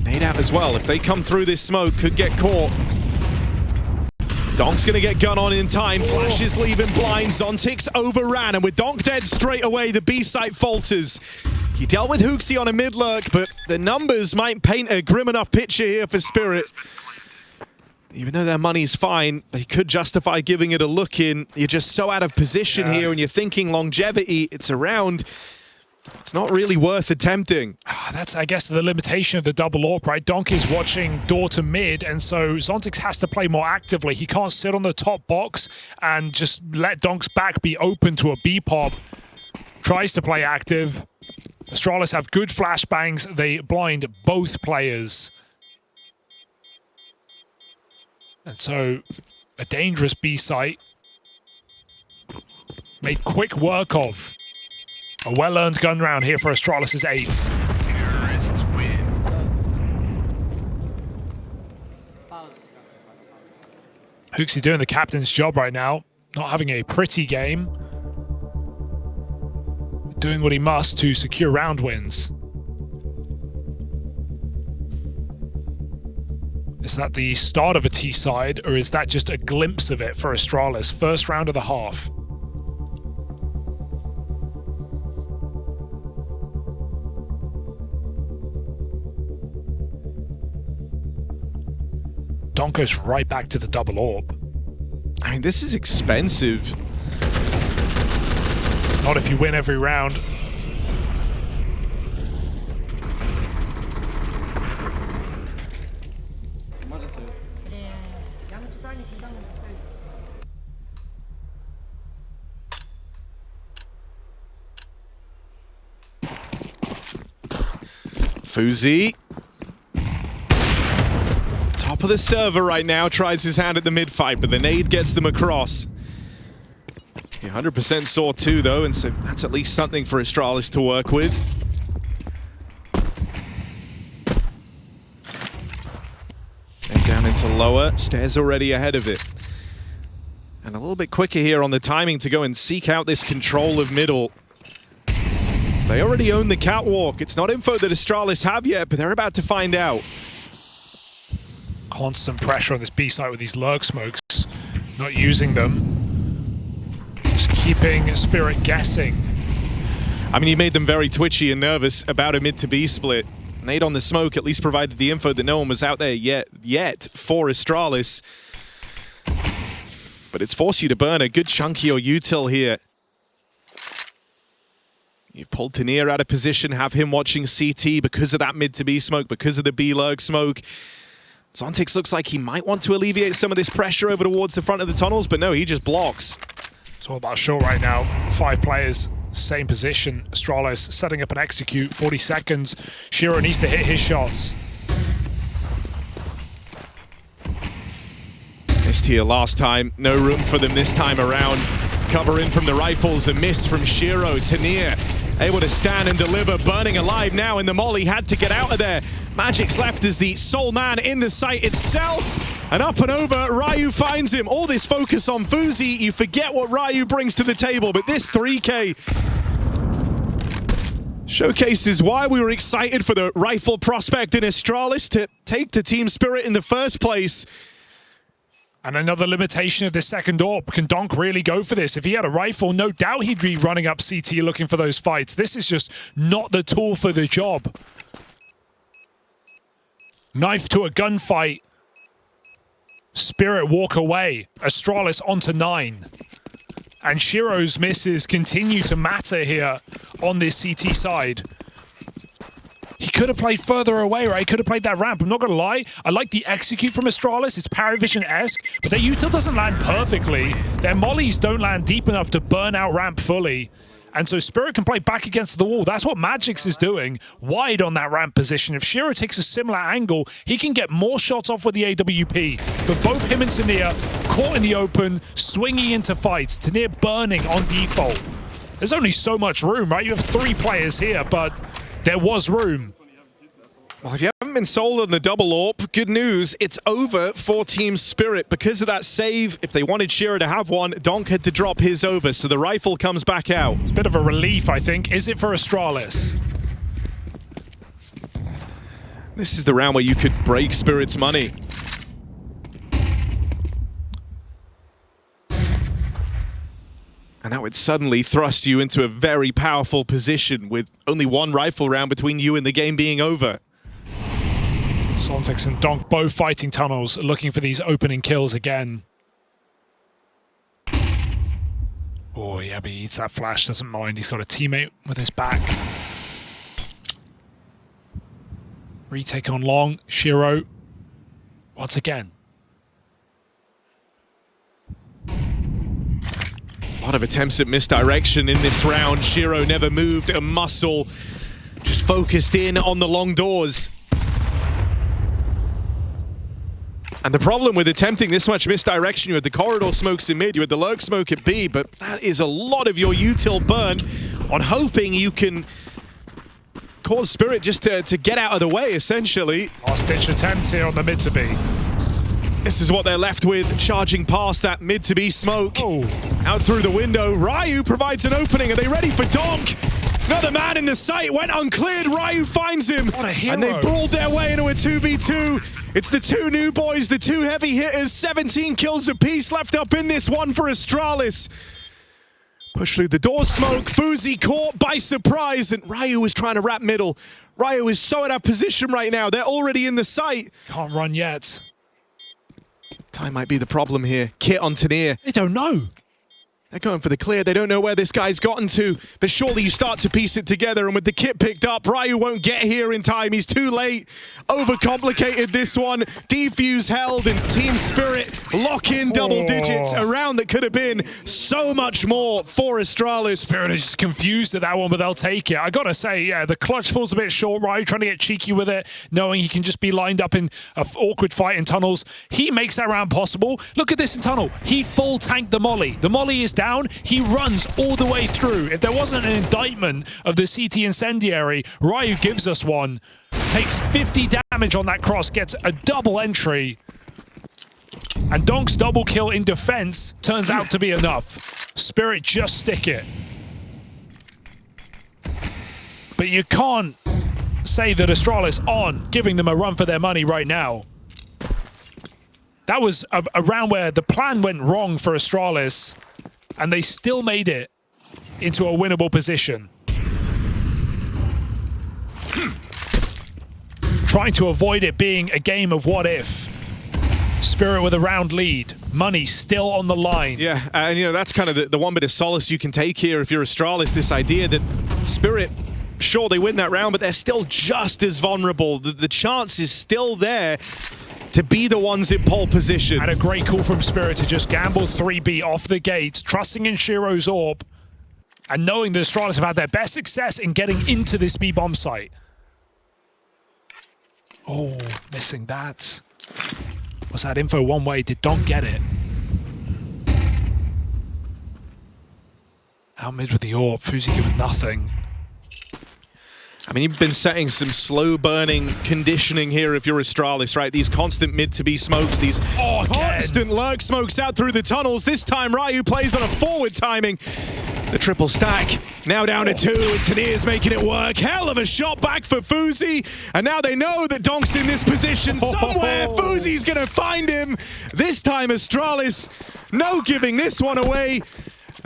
Nade out as well. If they come through this smoke, could get caught. Donk's going to get gun on in time. Flashes leaving blind. Zontix overran, and with Donk dead straight away, the B site falters. He dealt with Hooksie on a mid-lurk, but the numbers might paint a grim enough picture here for Spirit. Even though their money's fine, they could justify giving it a look in. You're just so out of position here, and you're thinking longevity. It's around. It's not really worth attempting. That's, I guess, the limitation of the double AWP, right? Donk is watching door to mid, and so Zontix has to play more actively. He can't sit on the top box and just let Donk's back be open to a B pop. Tries to play active. Astralis have good flashbangs. They blind both players. And so, a dangerous B site. Made quick work of. A well-earned gun round here for Astralis' 8th. Terrorists win. Hooksie doing the captain's job right now. Not having a pretty game. Doing what he must to secure round wins. Is that the start of a T side, or is that just a glimpse of it for Astralis? First round of the half. Donk goes right back to the double orb. I mean, this is expensive. Not if you win every round. Fuzi. Top of the server right now, tries his hand at the mid fight, but the nade gets them across. He 100% saw 2 though, and so that's at least something for Astralis to work with. And down into lower, Stairs already ahead of it. And a little bit quicker here on the timing to go and seek out this control of middle. They already own the catwalk. It's not info that Astralis have yet, but they're about to find out. Constant pressure on this B site with these lurk smokes. Not using them. Just keeping Spirit guessing. I mean, he made them very twitchy and nervous about a mid to B split. Nade on the smoke at least provided the info that no one was out there yet for Astralis. But it's forced you to burn a good chunk of your util here. You've pulled Tania out of position, have him watching CT because of that mid to B smoke, because of the B lurk smoke. Zontix looks like he might want to alleviate some of this pressure over towards the front of the tunnels, but no, he just blocks. It's all about short right now. 5 players, same position. Astralis setting up an execute, 40 seconds. Shiro needs to hit his shots. Missed here last time, no room for them this time around. Cover in from the rifles, a miss from Shiro. Tania able to stand and deliver, burning alive now, and the molly had to get out of there. Magic's left as the sole man in the site itself, and up and over, Ryu finds him. All this focus on Fuzi, you forget what Ryu brings to the table, but this 3K showcases why we were excited for the rifle prospect in Astralis to take to Team Spirit in the first place. And another limitation of this second AWP. Can Donk really go for this? If he had a rifle, no doubt he'd be running up CT looking for those fights. This is just not the tool for the job. Knife to a gunfight. Spirit walk away. Astralis onto 9. And Shiro's misses continue to matter here on this CT side. He could have played further away, right? He could have played that ramp. I'm not going to lie. I like the execute from Astralis. It's Paravision-esque, but their util doesn't land perfectly. Their mollies don't land deep enough to burn out ramp fully. And so Spirit can play back against the wall. That's what Magix is doing, wide on that ramp position. If Shiro takes a similar angle, he can get more shots off with the AWP. But both him and Tania caught in the open, swinging into fights. Tania burning on default. There's only so much room, right? You have 3 players here, but there was room. Well, if you haven't been sold on the double AWP, good news, it's over for Team Spirit. Because of that save, if they wanted Shiro to have one, Donk had to drop his over, so the rifle comes back out. It's a bit of a relief, I think. Is it for Astralis? This is the round where you could break Spirit's money. And that would suddenly thrust you into a very powerful position with only 1 rifle round between you and the game being over. Zontix and Donk both fighting tunnels, looking for these opening kills again. Oh, yeah, but he eats that flash, doesn't mind. He's got a teammate with his back. Retake on long. Shiro, once again. A lot of attempts at misdirection in this round. Shiro never moved a muscle, just focused in on the long doors. And the problem with attempting this much misdirection, you had the corridor smokes in mid, you had the lurk smoke at B, but that is a lot of your util burn on hoping you can cause Spirit just to get out of the way, essentially. Last-ditch attempt here on the mid to B. This is what they're left with, charging past that mid to B smoke. Oh. Out through the window, Ryu provides an opening. Are they ready for Donk? Another man in the sight went uncleared. Ryu finds him. What a hero. And they brawled their way into a 2v2. It's the 2 new boys, the 2 heavy hitters. 17 kills apiece left up in this one for Astralis. Push through the door smoke. Fuzi caught by surprise, and Ryu was trying to wrap middle. Ryu is so out of position right now. They're already in the sight. Can't run yet. Time might be the problem here. Kit on Tania. They don't know. They're going for the clear. They don't know where this guy's gotten to, but surely you start to piece it together, and with the kit picked up, Ryu won't get here in time. He's too late. Overcomplicated this one. Defuse held, and Team Spirit lock in double digits. A round that could have been so much more for Astralis. Spirit is just confused at that one, but they'll take it. I gotta say, yeah, the clutch falls a bit short. Ryu trying to get cheeky with it, knowing he can just be lined up in an awkward fight in tunnels. He makes that round possible. Look at this in tunnel. He full tanked the molly. The molly is down. He runs all the way through. If there wasn't an indictment of the CT incendiary, Ryu gives us one. Takes 50 damage on that cross, gets a double entry. And Donk's double kill in defense turns out to be enough. Spirit just stick it. But you can't say that Astralis aren't giving them a run for their money right now. That was a round where the plan went wrong for Astralis, and they still made it into a winnable position. trying to avoid it being a game of what if. Spirit with a round lead. Money still on the line. Yeah, and you know, that's kind of the one bit of solace you can take here if you're Astralis, this idea that Spirit, sure, they win that round, but they're still just as vulnerable. The chance is still there to be the ones in pole position. And a great call from Spirit to just gamble 3B off the gates, trusting in Shiro's AWP, and knowing the Astralis have had their best success in getting into this B bomb site. Oh, missing that. Was that info one way? Did Donk get it? Out mid with the AWP, Fuzi giving nothing. I mean, you've been setting some slow-burning conditioning here if you're Astralis, right? These constant mid-to-B smokes, these constant lurk smokes out through the tunnels. This time, Ryu plays on a forward timing. The triple stack, now down to 2, and Tanir's making it work. Hell of a shot back for Fuzi, and now they know that Donk's in this position somewhere. Fuzi's gonna find him. This time, Astralis, no giving this one away.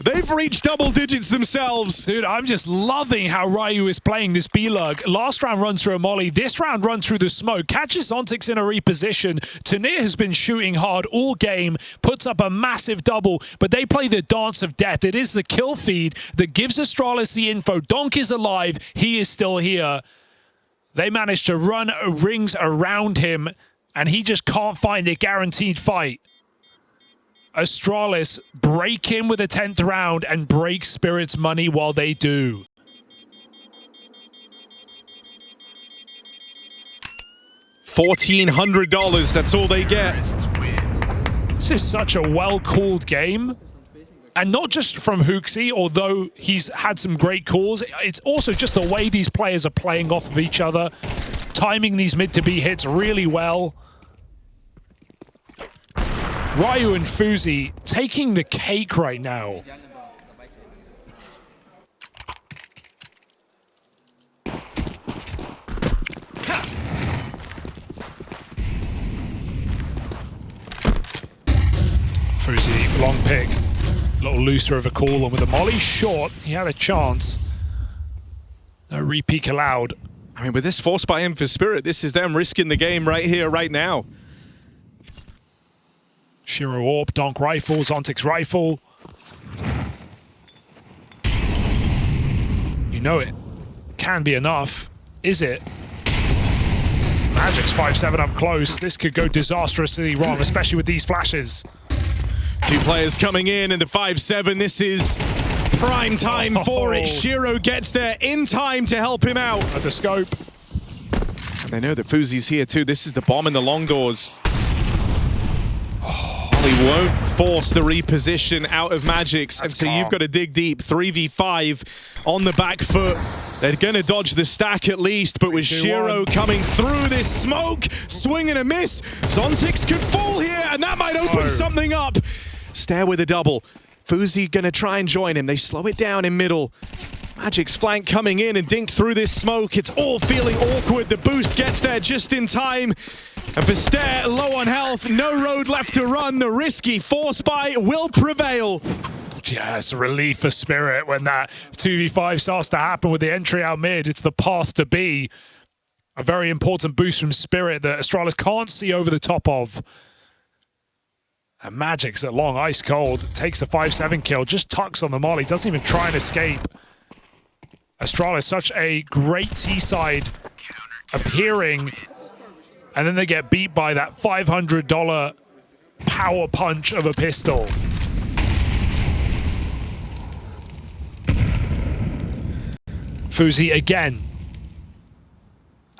They've reached double digits themselves. Dude, I'm just loving how Ryu is playing this B-lug. Last round runs through a molly. This round runs through the smoke. Catches Zontix in a reposition. Tanir has been shooting hard all game. Puts up a massive double. But they play the dance of death. It is the kill feed that gives Astralis the info. Donk is alive. He is still here. They managed to run rings around him. And he just can't find a guaranteed fight. Astralis break him with a 10th round and break Spirit's money while they do. $1,400, that's all they get. This is such a well-called game. And not just from Hooksy, although he's had some great calls. It's also just the way these players are playing off of each other. Timing these mid-to-B hits really well. Ryu and Fuzi taking the cake right now. Fuzi, long pick. A little looser of a call, and with the molly short, he had a chance. No re-peek allowed. I mean, with this force by him for Spirit, this is them risking the game right here, right now. Shiro AWP, Donk rifle, Zontix rifle. You know it. Can be enough. Is it? Magic's 5-7 up close. This could go disastrously wrong, especially with these flashes. 2 players coming in and the 5-7. This is prime time for it. Shiro gets there in time to help him out. At the scope. And they know that Fuzi's here too. This is the bomb in the long doors. He won't force the reposition out of Magic's, and so you've got to dig deep. 3v5 on the back foot. They're going to dodge the stack at least, but with Shiro coming through this smoke, swing and a miss, Zontix could fall here, and that might open something up. Stare with a double. Fuzi going to try and join him. They slow it down in middle. Magic's flank coming in and dink through this smoke. It's all feeling awkward. The boost gets there just in time. And for Stare, low on health, no road left to run. The risky force buy will prevail. Yeah, it's a relief for Spirit when that 2v5 starts to happen with the entry out mid. It's the path to B. A very important boost from Spirit that Astralis can't see over the top of. And Magic's at long, ice cold. Takes a 5-7 kill, just tucks on the molly. Doesn't even try and escape. Astralis, such a great T-side appearing. And then they get beat by that $500 power punch of a pistol. Fuzi again.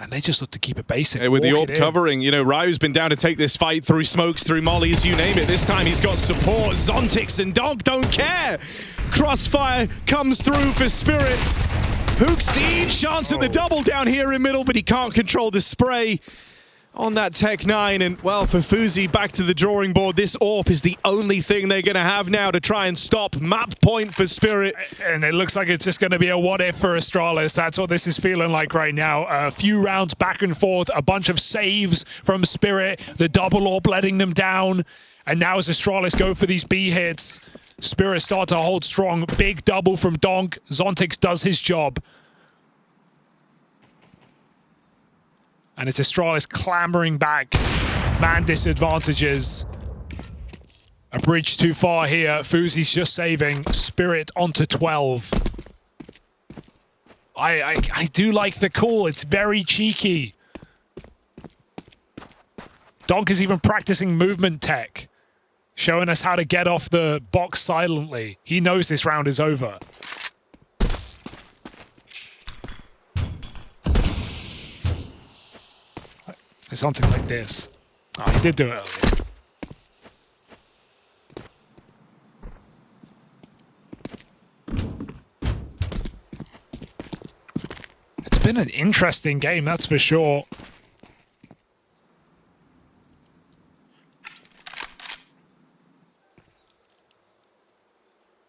And they just look to keep it basic. With the AWP covering, you know, Ryu's been down to take this fight through smokes, through mollies, you name it. This time he's got support. Zontix and Donk don't care. Crossfire comes through for Spirit. Hooksy, chance at the double down here in middle, but he can't control the spray on that Tech 9. And, well, for Fuzi, back to the drawing board. This AWP is the only thing they're going to have now to try and stop. Map point for Spirit. And it looks like it's just going to be a what-if for Astralis. That's what this is feeling like right now. A few rounds back and forth, a bunch of saves from Spirit, the double AWP letting them down. And now as Astralis go for these B hits, Spirit start to hold strong. Big double from Donk. Zontix does his job. And it's Astralis clambering back. Man disadvantages. A bridge too far here. Fuzi's just saving. Spirit onto 12. I do like the call. It's very cheeky. Donk is even practicing movement tech, showing us how to get off the box silently. He knows this round is over. It's on things like this. Oh, he did do it earlier. It's been an interesting game, that's for sure.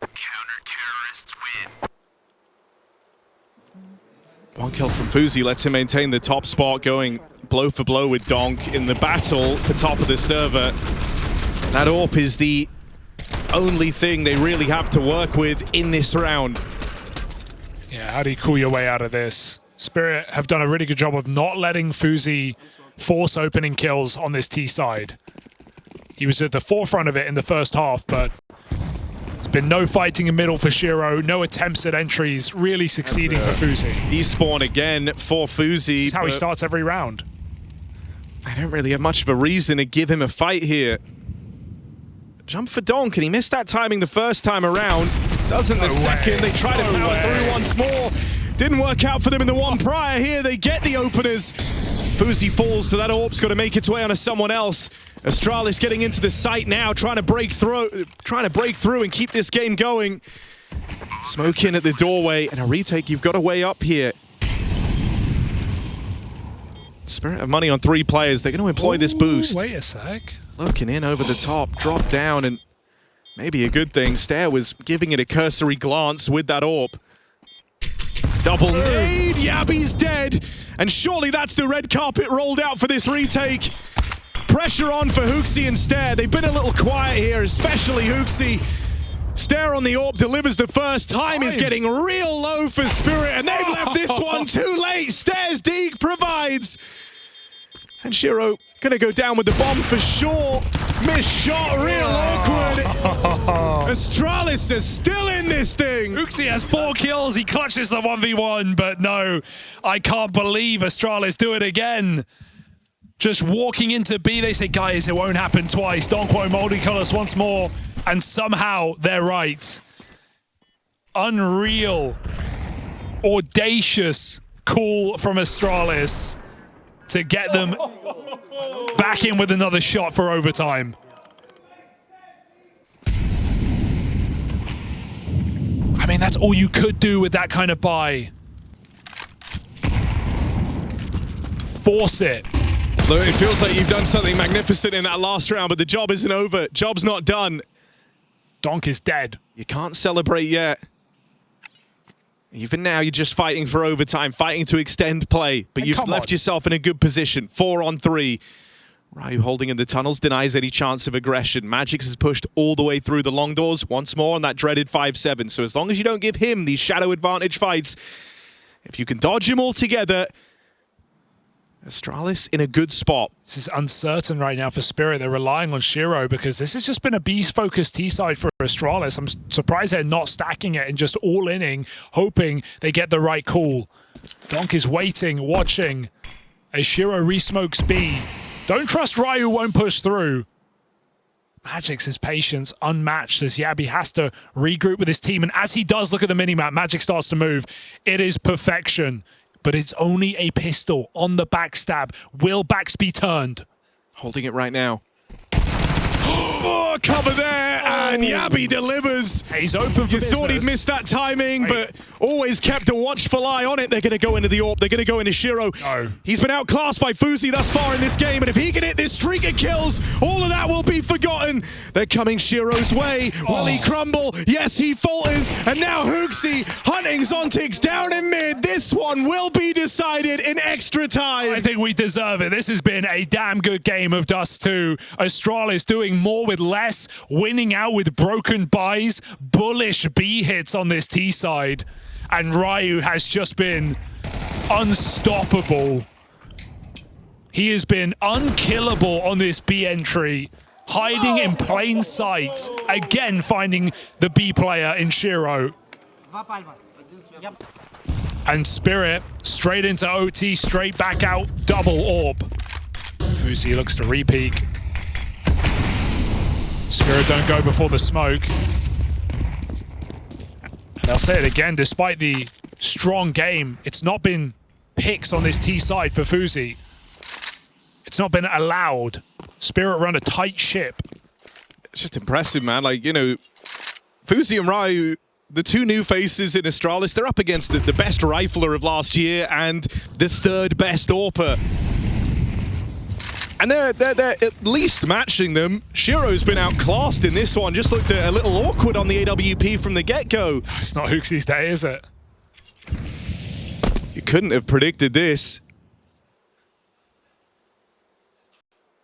Counter-terrorists win. One kill from Fuzi lets him maintain the top spot, going blow for blow with Donk in the battle for top of the server. That AWP is the only thing they really have to work with in this round. Yeah, how do you cool your way out of this? Spirit have done a really good job of not letting Fuzi force opening kills on this T side. He was at the forefront of it in the first half, but there's been no fighting in middle for Shiro, no attempts at entries really succeeding for Fuzi. He spawned again for Fuzi. This is how he starts every round. I don't really have much of a reason to give him a fight here. Jump for Donk, and he missed that timing the first time around. Doesn't the second. They try to power through once more. Didn't work out for them in the one prior here. They get the openers. Fuzi falls, so that AWP's got to make its way onto someone else. Astralis getting into the site now, trying to break through and keep this game going. Smoke in at the doorway, and a retake. You've got to weigh up here. Spirit have money on 3 players. They're going to employ this boost. Wait a sec. Looking in over the top, drop down, and maybe a good thing. Stair was giving it a cursory glance with that AWP. Double nade, Yabby's dead, and surely that's the red carpet rolled out for this retake. Pressure on for Hooksy and Stair. They've been a little quiet here, especially Hooksy. Stair on the AWP delivers the first. Time is getting real low for Spirit, and they've left this one too late. Stair's Deeg provides. And Shiro gonna go down with the bomb for sure. Missed shot, real awkward. Astralis is still in this thing. Hooksy has 4 kills. He clutches the 1v1, but no, I can't believe Astralis do it again. Just walking into B, they say, guys, it won't happen twice. Donk won't multicolor us once more. And somehow they're right. Unreal, audacious call from Astralis to get them back in with another shot for overtime. I mean, that's all you could do with that kind of buy. Force it. Look, it feels like you've done something magnificent in that last round, but the job isn't over. Job's not done. Donk is dead. You can't celebrate yet. Even now, you're just fighting for overtime, fighting to extend play, but you've left yourself in a good position. 4 on 3. Ryu holding in the tunnels, denies any chance of aggression. Magix has pushed all the way through the long doors once more on that dreaded 5-7. So as long as you don't give him these shadow advantage fights, if you can dodge him altogether, Astralis in a good spot. This is uncertain right now for Spirit. They're relying on Shiro because this has just been a beast-focused T-side for Astralis. I'm surprised they're not stacking it and just all-inning, hoping they get the right call. Donk is waiting, watching as Shiro re-smokes B. Don't trust Ryu won't push through. Magix's patience unmatched as Yabby has to regroup with his team. And as he does look at the minimap, Magix starts to move. It is perfection. But it's only a pistol on the backstab. Will backs be turned? Holding it right now. Oh, cover there, and Yabby delivers. He's open for You thought he'd missed that timing, but always kept a watchful eye on it. They're going to go into the AWP. They're going to go into Shiro. No. He's been outclassed by Fuzi thus far in this game, and if he can hit this streak of kills, all of that will be forgotten. They're coming Shiro's way. Will he crumble? Yes, he falters. And now Hooksy hunting Zontix down in mid. This one will be decided in extra time. I think we deserve it. This has been a damn good game of Dust2. Astralis doing more with less, winning out with broken buys, bullish B hits on this T side, and Ryu has just been unstoppable. He has been unkillable on this B entry, hiding in plain sight. Again, finding the B player in Shiro. And Spirit straight into OT, straight back out, double orb. Fuzi looks to re-peek. Spirit don't go before the smoke. And I'll say it again, despite the strong game, it's not been picks on this T side for Fuzi. It's not been allowed. Spirit run a tight ship. It's just impressive, man. Like, you know, Fuzi and Ryu, the two new faces in Astralis, they're up against the best rifler of last year and the third best AWPer. And they're at least matching them. Shiro's been outclassed in this one. Just looked a little awkward on the AWP from the get-go. It's not Hooksie's day, is it? You couldn't have predicted this.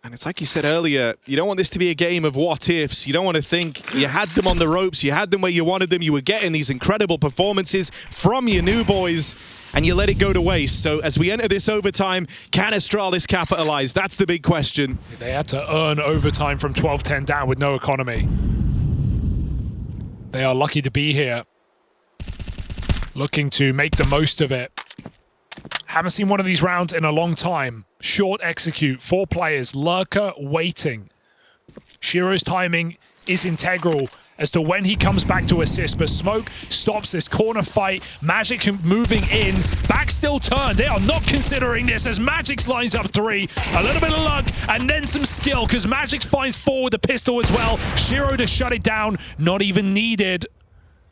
And it's like you said earlier, you don't want this to be a game of what-ifs. You don't want to think you had them on the ropes, you had them where you wanted them, you were getting these incredible performances from your new boys, and you let it go to waste. So as we enter this overtime, can Astralis capitalize? That's the big question. They had to earn overtime from 12-10 down with no economy. They are lucky to be here. Looking to make the most of it. Haven't seen one of these rounds in a long time. Short execute, 4 players, lurker waiting. Shiro's timing is integral as to when he comes back to assist, but Smoke stops this corner fight. Magic moving in, back still turned. They are not considering this as Magix lines up 3. A little bit of luck and then some skill because Magix finds 4 with the pistol as well. Shiro to shut it down, not even needed.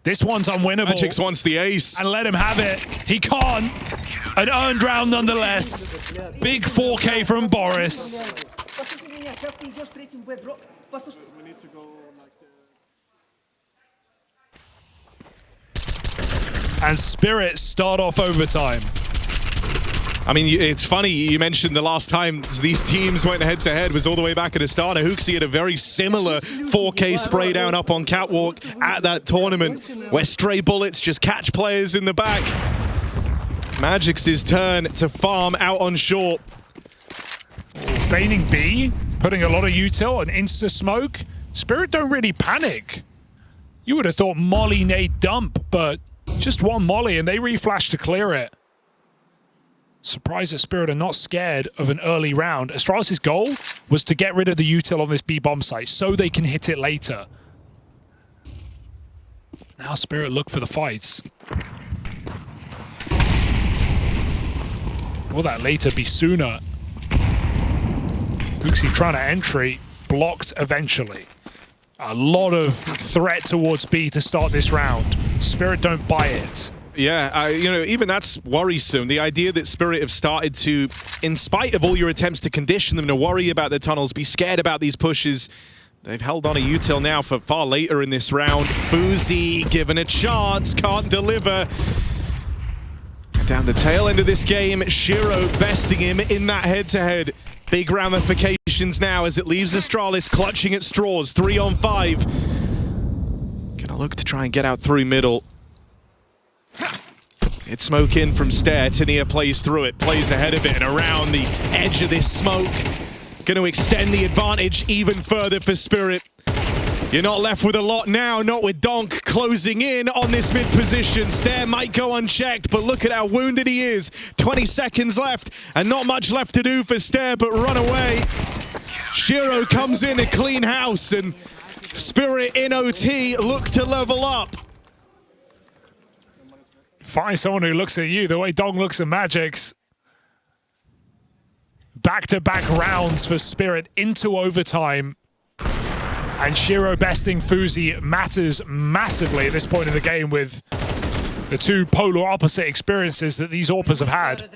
This one's unwinnable. Magix wants the ace. And let him have it. He can't. An earned round nonetheless. Big 4K from Boris. And Spirit start off overtime. I mean, it's funny, you mentioned the last time these teams went head-to-head was all the way back at Astana. Hooksy had a very similar 4K spray down up on Catwalk at that tournament where stray bullets just catch players in the back. Magix's turn to farm out on short. Feigning B, putting a lot of util and insta-smoke. Spirit don't really panic. You would have thought molly nade dump, but just one molly and they reflash to clear it. Surprised that Spirit are not scared of an early round. Astralis' goal was to get rid of the util on this B bomb site so they can hit it later. Now Spirit look for the fights. Will that later be sooner? Hooksy trying to entry, blocked eventually. A lot of threat towards B to start this round. Spirit don't buy it. Yeah, you know, even that's worrisome. The idea that Spirit have started to, in spite of all your attempts to condition them to worry about the tunnels, be scared about these pushes, they've held on a util now for far later in this round. Fuzi given a chance, can't deliver. Down the tail end of this game, Shiro besting him in that head-to-head. Big ramifications now as it leaves Astralis clutching at straws, 3 on 5. Gonna look to try and get out through middle. It's smoke in from stair. Tania plays through it, plays ahead of it and around the edge of this smoke. Going to extend the advantage even further for Spirit. You're not left with a lot now, not with Donk closing in on this mid position. Stair might go unchecked, but look at how wounded he is. 20 seconds left and not much left to do for Stair but run away. Shiro comes in a clean house and Spirit in OT look to level up. Find someone who looks at you the way Dong looks at Magix. Back-to-back rounds for Spirit into overtime. And Shiro besting Fuzi matters massively at this point in the game with the two polar opposite experiences that these AWPers have had.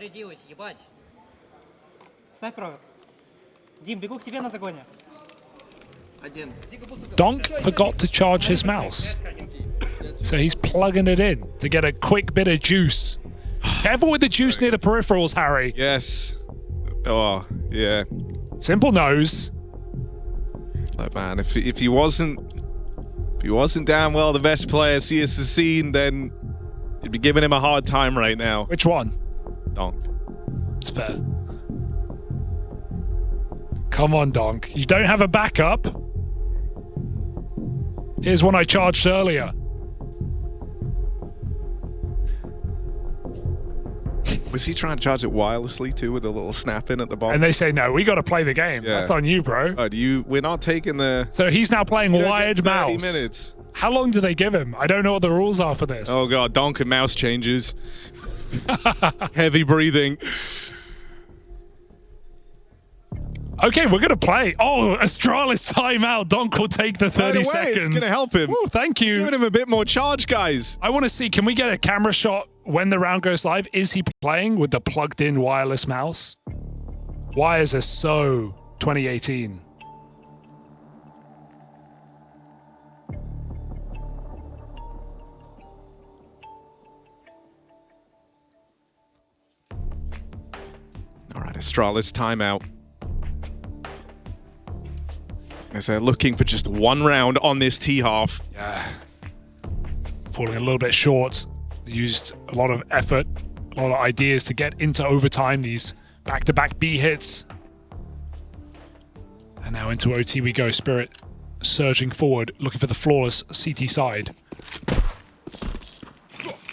Donk forgot to charge his mouse. So he's plugging it in to get a quick bit of juice. Careful with the juice near the peripherals, Harry. Yes. Oh, yeah. Simple knows. Look, man, if he wasn't damn well the best player CS has seen, then you'd be giving him a hard time right now. Which one? Donk. It's fair. Come on, Donk. You don't have a backup. Here's one I charged earlier. Was he trying to charge it wirelessly too with a little snap in at the bottom? And they say, no, we got to play the game. Yeah. That's on you, bro. We're not taking the... So he's now playing wired 30 mouse. minutes. How long do they give him? I don't know what the rules are for this. Oh god, Donk and mouse changes. Heavy breathing. Okay, we're going to play. Oh, Astralis timeout. Donk will take the 30 seconds. It's going to help him. Ooh, thank you. Giving him a bit more charge, guys. I want to see, can we get a camera shot when the round goes live? Is he playing with the plugged-in wireless mouse? Wires are so 2018. All right, Astralis timeout. As they're looking for just one round on this T-half. Yeah. Falling a little bit short. Used a lot of effort, a lot of ideas to get into overtime. These back-to-back B hits. And now into OT we go. Spirit surging forward, looking for the flawless CT side.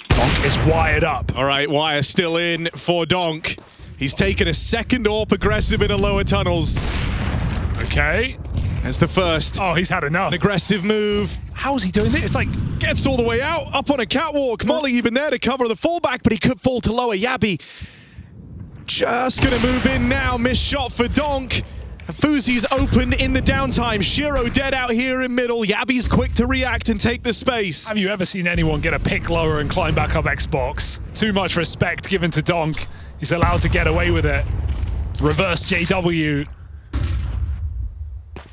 Donk is wired up. All right, Wire still in for Donk. He's taken a second AWP aggressive in the lower tunnels. Okay. As the first. Oh, he's had enough. An aggressive move. How is he doing this? It's like... Gets all the way out, up on a catwalk. Molly even there to cover the fallback, but he could fall to lower. Yabi just gonna move in now. Missed shot for Donk. Fuzi's open in the downtime. Shiro dead out here in middle. Yabi's quick to react and take the space. Have you ever seen anyone get a pick lower and climb back up Xbox? Too much respect given to Donk. He's allowed to get away with it. Reverse JW.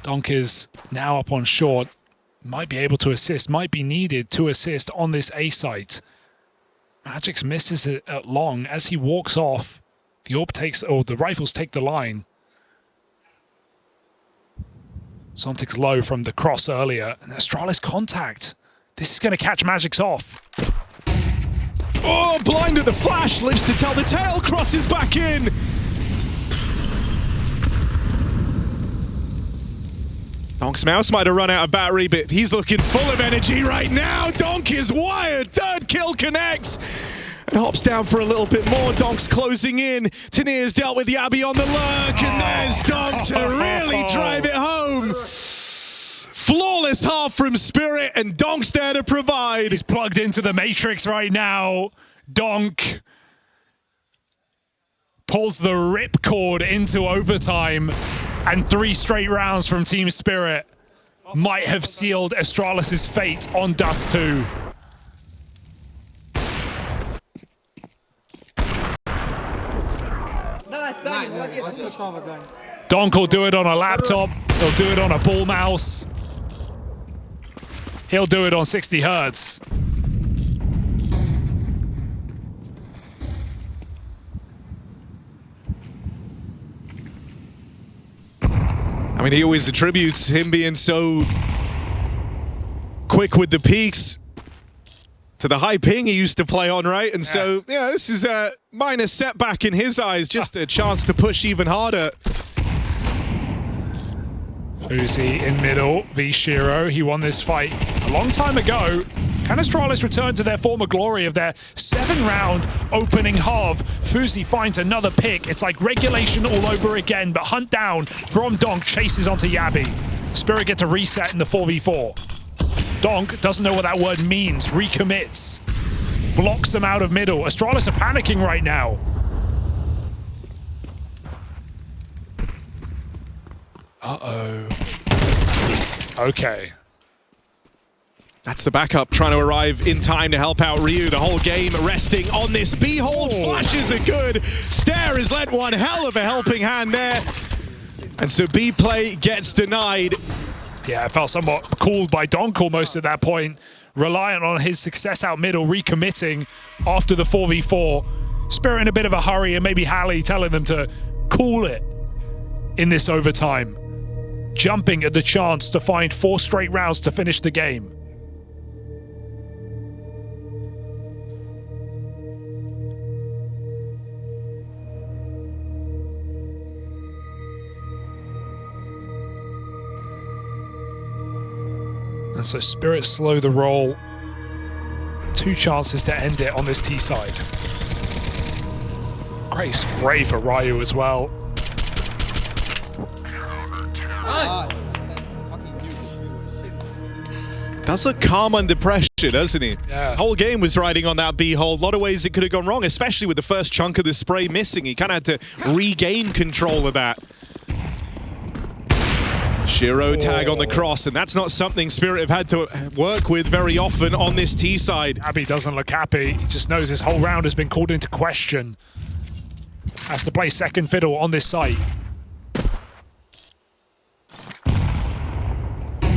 Donk is now up on short. Might be able to assist, might be needed to assist on this A site. Magix misses it at long. As he walks off, the AWP takes, or the rifles take the line. Sontic's low from the cross earlier, and Astralis contact. This is going to catch Magix off. Oh, blind at the flash, lives to tell the tale, crosses back in. Donk's mouse might have run out of battery, but he's looking full of energy right now. Donk is wired. Third kill connects. And hops down for a little bit more. Donk's closing in. Tanir's dealt with Yabi on the lurk. And there's Donk to really drive it home. Flawless half from Spirit, and Donk's there to provide. He's plugged into the Matrix right now. Donk pulls the ripcord into overtime. And 3 straight rounds from Team Spirit might have sealed Astralis' fate on Dust2. Donk will do it on a laptop. He'll do it on a ball mouse. He'll do it on 60 hertz. I mean, he always attributes him being so quick with the peaks to the high ping he used to play on, right? And so, yeah, this is a minor setback in his eyes, just a chance to push even harder. Fuzi in middle, v Shiro. He won this fight a long time ago. Can Astralis return to their former glory of their 7-round opening half? Fuzi finds another pick. It's like regulation all over again, but hunt down from Donk chases onto Yabi. Spirit get to reset in the 4v4. Donk doesn't know what that word means. Recommits. Blocks them out of middle. Astralis are panicking right now. Uh-oh. Okay. That's the backup trying to arrive in time to help out Ryu. The whole game resting on this B hold. Flashes are good. Stare has lent one hell of a helping hand there. And so B play gets denied. Yeah, it felt somewhat cooled by Donk almost at that point. Reliant on his success out middle, recommitting after the 4v4. Spirit in a bit of a hurry, and maybe Halley telling them to cool it in this overtime. Jumping at the chance to find 4 straight rounds to finish the game. And so Spirit slow the roll. 2 chances to end it on this T side. Great spray for Ryu as well. Does look calm under pressure, doesn't he? Yeah. The whole game was riding on that B hold. A lot of ways it could have gone wrong, especially with the first chunk of the spray missing. He kind of had to regain control of that. Shiro tag on the cross, and that's not something Spirit have had to work with very often on this T side. Abby doesn't look happy. He just knows his whole round has been called into question. Has to play second fiddle on this site.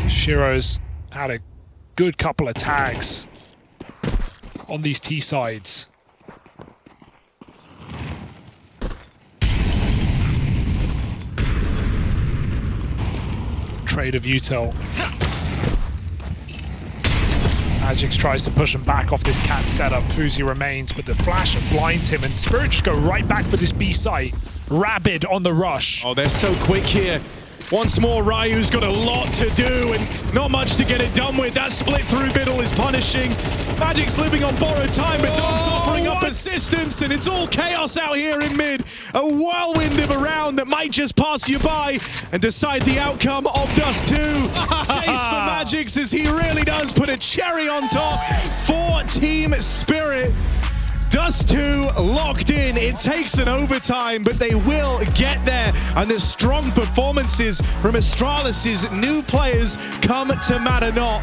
Shiro's had a good couple of tags on these T sides. Trade of util. Magix tries to push him back off this cat setup. Fuzi remains, but the flash blinds him, and Spirit just go right back for this B site. Rabid on the rush. Oh, they're so quick here. Once more, Ryu's got a lot to do and not much to get it done with. That split through middle is punishing. Magic's living on borrowed time, but Donk's offering up assistance, and it's all chaos out here in mid. A whirlwind of a round that might just pass you by and decide the outcome of Dust2. Chase for Magix as he really does put a cherry on top for Team Spirit. Dust2 locked in. It takes an overtime, but they will get there. And the strong performances from Astralis' new players come to matter not.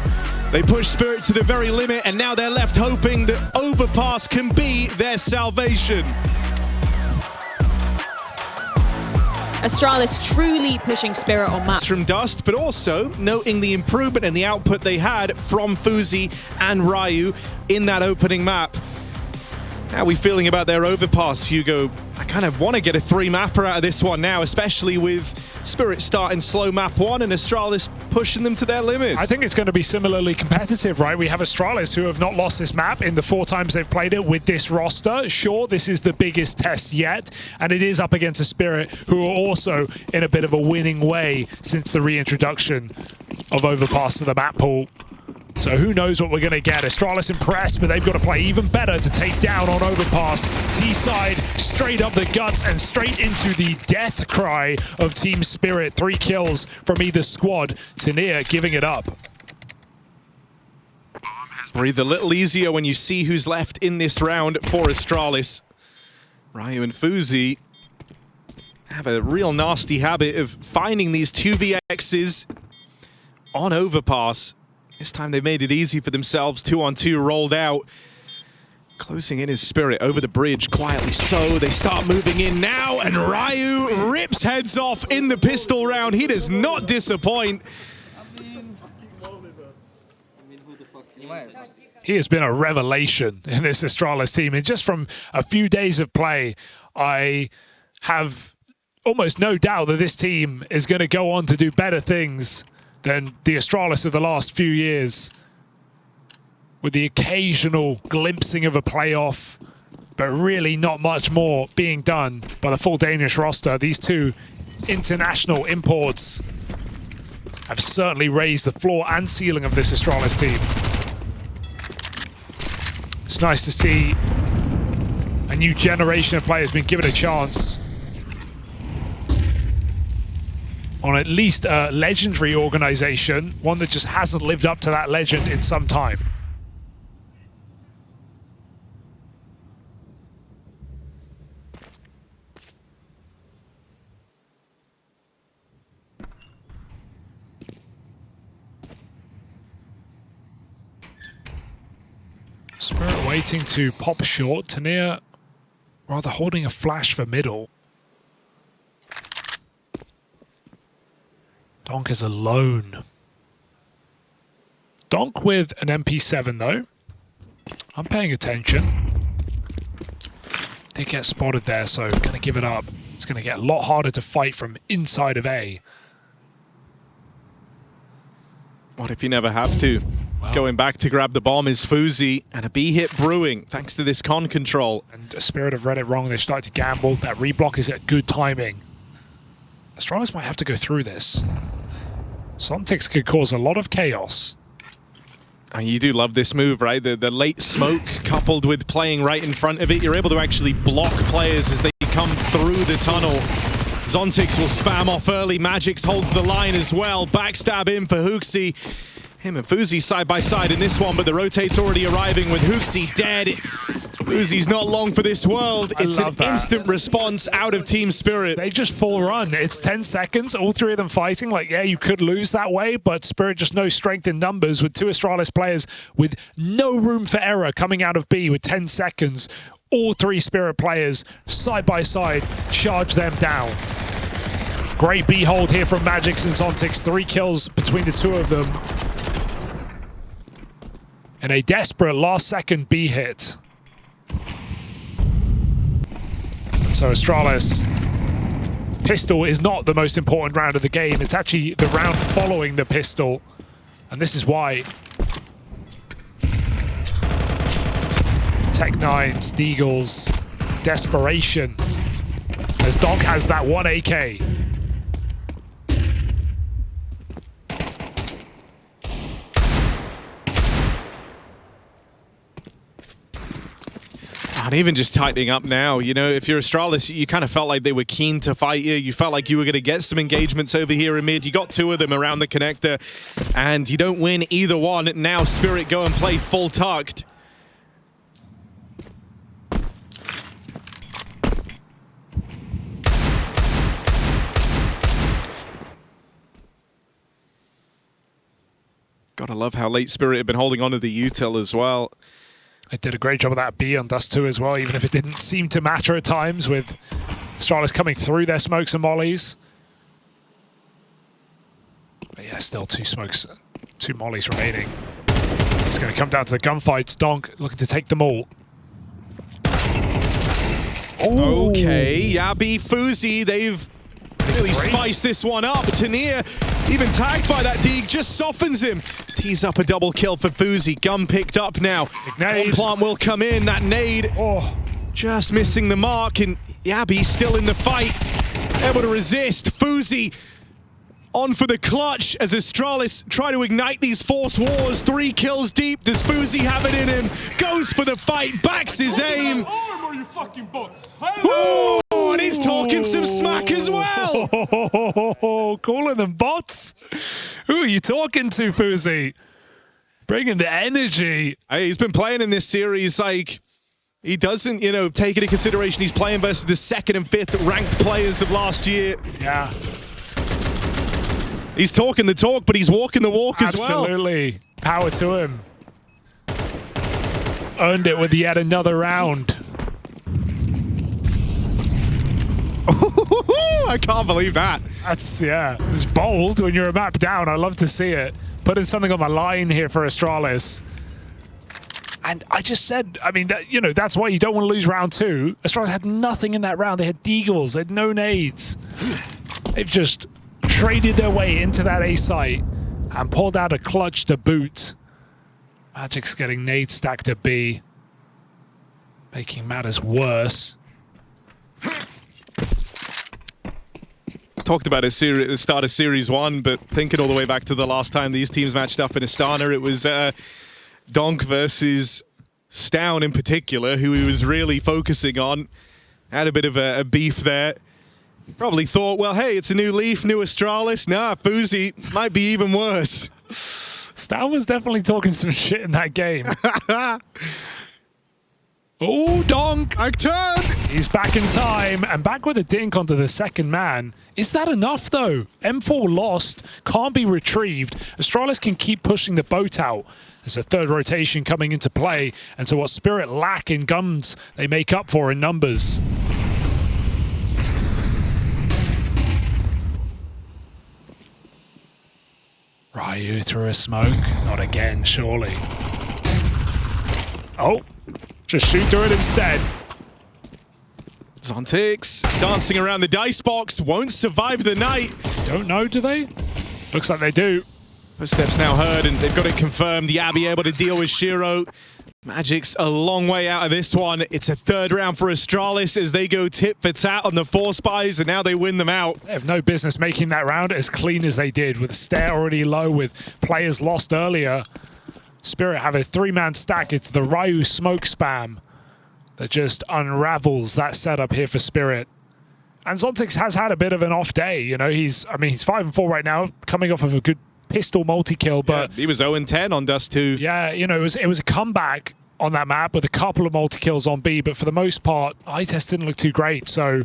They push Spirit to the very limit, and now they're left hoping that Overpass can be their salvation. Astralis truly pushing Spirit on map. From Dust, but also noting the improvement in the output they had from Fuzi and Ryu in that opening map. How are we feeling about their Overpass, Hugo? I kind of want to get a 3-mapper out of this one now, especially with Spirit starting slow map 1 and Astralis pushing them to their limits. I think it's going to be similarly competitive, right? We have Astralis who have not lost this map in the 4 times they've played it with this roster. Sure, this is the biggest test yet, and it is up against a Spirit who are also in a bit of a winning way since the reintroduction of Overpass to the map pool. So who knows what we're going to get. Astralis impressed, but they've got to play even better to take down on Overpass. T-side, straight up the guts and straight into the death cry of Team Spirit. 3 kills from either squad. Tania giving it up. Breathe a little easier when you see who's left in this round for Astralis. Ryu and Fuzi have a real nasty habit of finding these 2vx's on Overpass. This time they made it easy for themselves. 2-on-2 rolled out. Closing in his Spirit over the bridge quietly. So they start moving in now, and Ryu rips heads off in the pistol round. He does not disappoint. He has been a revelation in this Astralis team. And just from a few days of play, I have almost no doubt that this team is going to go on to do better things than the Astralis of the last few years, with the occasional glimpsing of a playoff, but really not much more being done by the full Danish roster. These 2 international imports have certainly raised the floor and ceiling of this Astralis team. It's nice to see a new generation of players being given a chance on at least a legendary organization, one that just hasn't lived up to that legend in some time. Spirit waiting to pop short. Tania rather holding a flash for middle. Donk is alone. Donk with an MP7 though. I'm paying attention. Did get spotted there, so gonna give it up. It's gonna get a lot harder to fight from inside of A. What if you never have to? Wow. Going back to grab the bomb is Fuzi, and a B hit brewing thanks to this con control. And Spirit have read it wrong. They start to gamble. That reblock is at good timing. Astralis might have to go through this. Sontics could cause a lot of chaos. You do love this move, right? The late smoke coupled with playing right in front of it. You're able to actually block players as they come through the tunnel. Zontix will spam off early. Magix holds the line as well. Backstab in for Hooksy. Him and Fuzi side by side in this one, but the rotate's already arriving with Hooksy dead. Fuzi's not long for this world. It's an instant response out of Team Spirit. They just full run. It's 10 seconds, all three of them fighting. Like, yeah, you could lose that way, but Spirit just no strength in numbers with two Astralis players with no room for error coming out of B with 10 seconds. All three Spirit players side by side charge them down. Great B hold here from Magix and Zontix. 3 kills between the two of them. And a desperate last-second B hit. So Astralis, pistol is not the most important round of the game. It's actually the round following the pistol. And this is why. Tech9s, Deagles, desperation. As Donk has that 1 AK. And even just tightening up now, you know, if you're Astralis, you kind of felt like they were keen to fight you. You felt like you were going to get some engagements over here in mid. You got 2 of them around the connector, and you don't win either one. Now Spirit go and play full tucked. Gotta love how late Spirit had been holding on to the util as well. It did a great job of that B on Dust2 as well, even if it didn't seem to matter at times with Astralis coming through their smokes and mollies. But yeah, still 2 smokes, 2 mollies remaining. It's going to come down to the gunfights. Donk looking to take them all. Oh. Okay, Yabi, Fuzi, they've really spiced this one up. Tania, even tagged by that Deeg, just softens him. Tees up a double kill for Fuzi. Gun picked up now. One plant will come in. That nade just missing the mark, and Yabi still in the fight. Able to resist. Fuzi on for the clutch as Astralis try to ignite these force wars. 3 kills deep. Does Fuzi have it in him? Goes for the fight. Backs his aim. Ooh, and he's talking some smack as well. Calling them bots. Who are you talking to, Fuzi? Bringing the energy. Hey, he's been playing in this series like he doesn't, you know, take into consideration he's playing versus the 2nd and 5th ranked players of last year. Yeah. He's talking the talk, but he's walking the walk as well. Absolutely. Power to him. Earned it with yet another round. I can't believe that. That's, yeah, it's bold when you're a map down. I love to see it. Putting something on the line here for Astralis. And I just said, I mean, that, you know, that's why you don't want to lose round 2. Astralis had nothing in that round. They had Deagles. They had no nades. They've just traded their way into that A site and pulled out a clutch to boot. Magic's getting nade stacked to B, making matters worse. Talked about it at the start of Series 1, but thinking all the way back to the last time these teams matched up in Astana, it was Donk versus Stown in particular, who he was really focusing on. Had a bit of a beef there. Probably thought, well, hey, it's a new Leaf, new Astralis. Nah, Fuzi might be even worse. Stown was definitely talking some shit in that game. Oh, Donk! I turned! He's back in time, and back with a dink onto the 2nd man. Is that enough, though? M4 lost, can't be retrieved. Astralis can keep pushing the boat out. There's a 3rd rotation coming into play, and so what Spirit lack in guns, they make up for in numbers. Ryu through a smoke. Not again, surely. Oh. Just shoot through it instead. Zontix dancing around the dice box, won't survive the night. Don't know, do they? Looks like they do. Footsteps now heard, and they've got it confirmed. Yabi able to deal with Shiro. Magic's a long way out of this one. It's a 3rd round for Astralis as they go tit for tat on the 4 spies, and now they win them out. They have no business making that round as clean as they did, with Stair already low, with players lost earlier. Spirit have a three-man stack. It's the Ryu smoke spam that just unravels that setup here for Spirit. And Zontix has had a bit of an off day. You know, he's 5-4 right now, coming off of a good pistol multi-kill, but yeah, he was 0-10 on Dust2. Yeah, you know, it was a comeback on that map with a couple of multi-kills on B, but for the most part, iTest didn't look too great. So,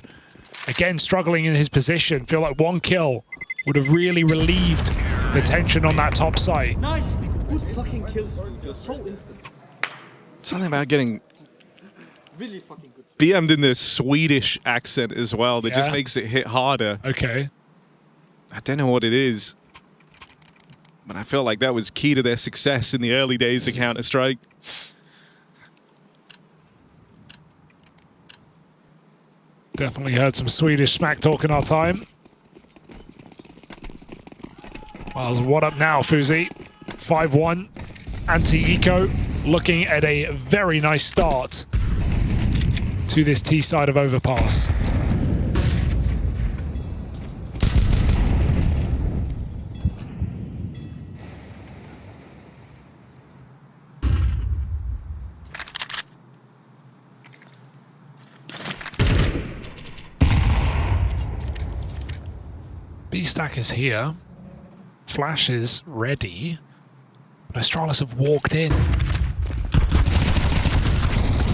again, struggling in his position. Feel like one kill would have really relieved the tension on that top site. Nice, good fucking kills. You're so instant. Something about getting Really fucking good. BM'd in this Swedish accent as well that just makes it hit harder. Okay. I don't know what it is, but I feel like that was key to their success in the early days of Counter-Strike. Definitely heard some Swedish smack talk in our time. Well, what up now, Fuzi? 5-1. Anti-Eco looking at a very nice start to this T side of Overpass. B-Stack is here. Flash is ready. But Astralis have walked in.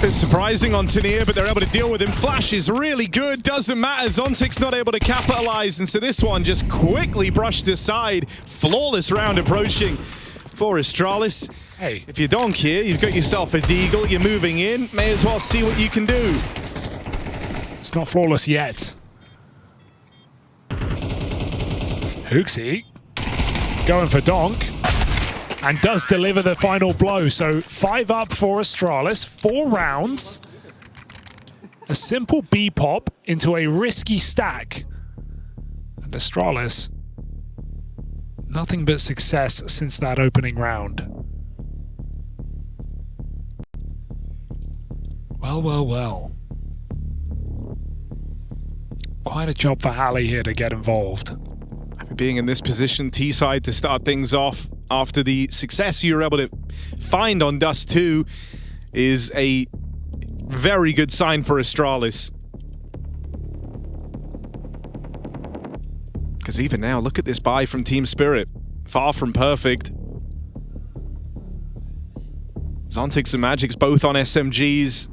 Bit surprising on Tania, but they're able to deal with him. Flash is really good. Doesn't matter. Zontic's not able to capitalize. And so this one just quickly brushed aside. Flawless round approaching for Astralis. Hey. If you donk here, you've got yourself a deagle. You're moving in. May as well see what you can do. It's not flawless yet. Hooksy going for donk and does deliver the final blow. So 5 up for Astralis, 4 rounds. A simple B pop into a risky stack. And Astralis, nothing but success since that opening round. Well, well, well. Quite a job for Halley here to get involved. Being in this position, T-side to start things off after the success you were able to find on Dust2 is a very good sign for Astralis. Because even now, look at this buy from Team Spirit. Far from perfect. Zontix and Magic's both on SMGs.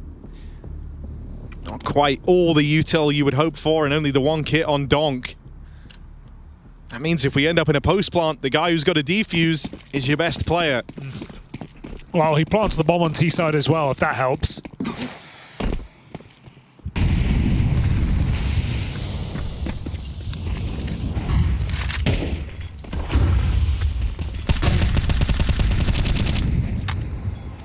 Not quite all the util you would hope for, and only the one kit on Donk. That means if we end up in a post plant, the guy who's got a defuse is your best player. Well, he plants the bomb on T-side as well, if that helps.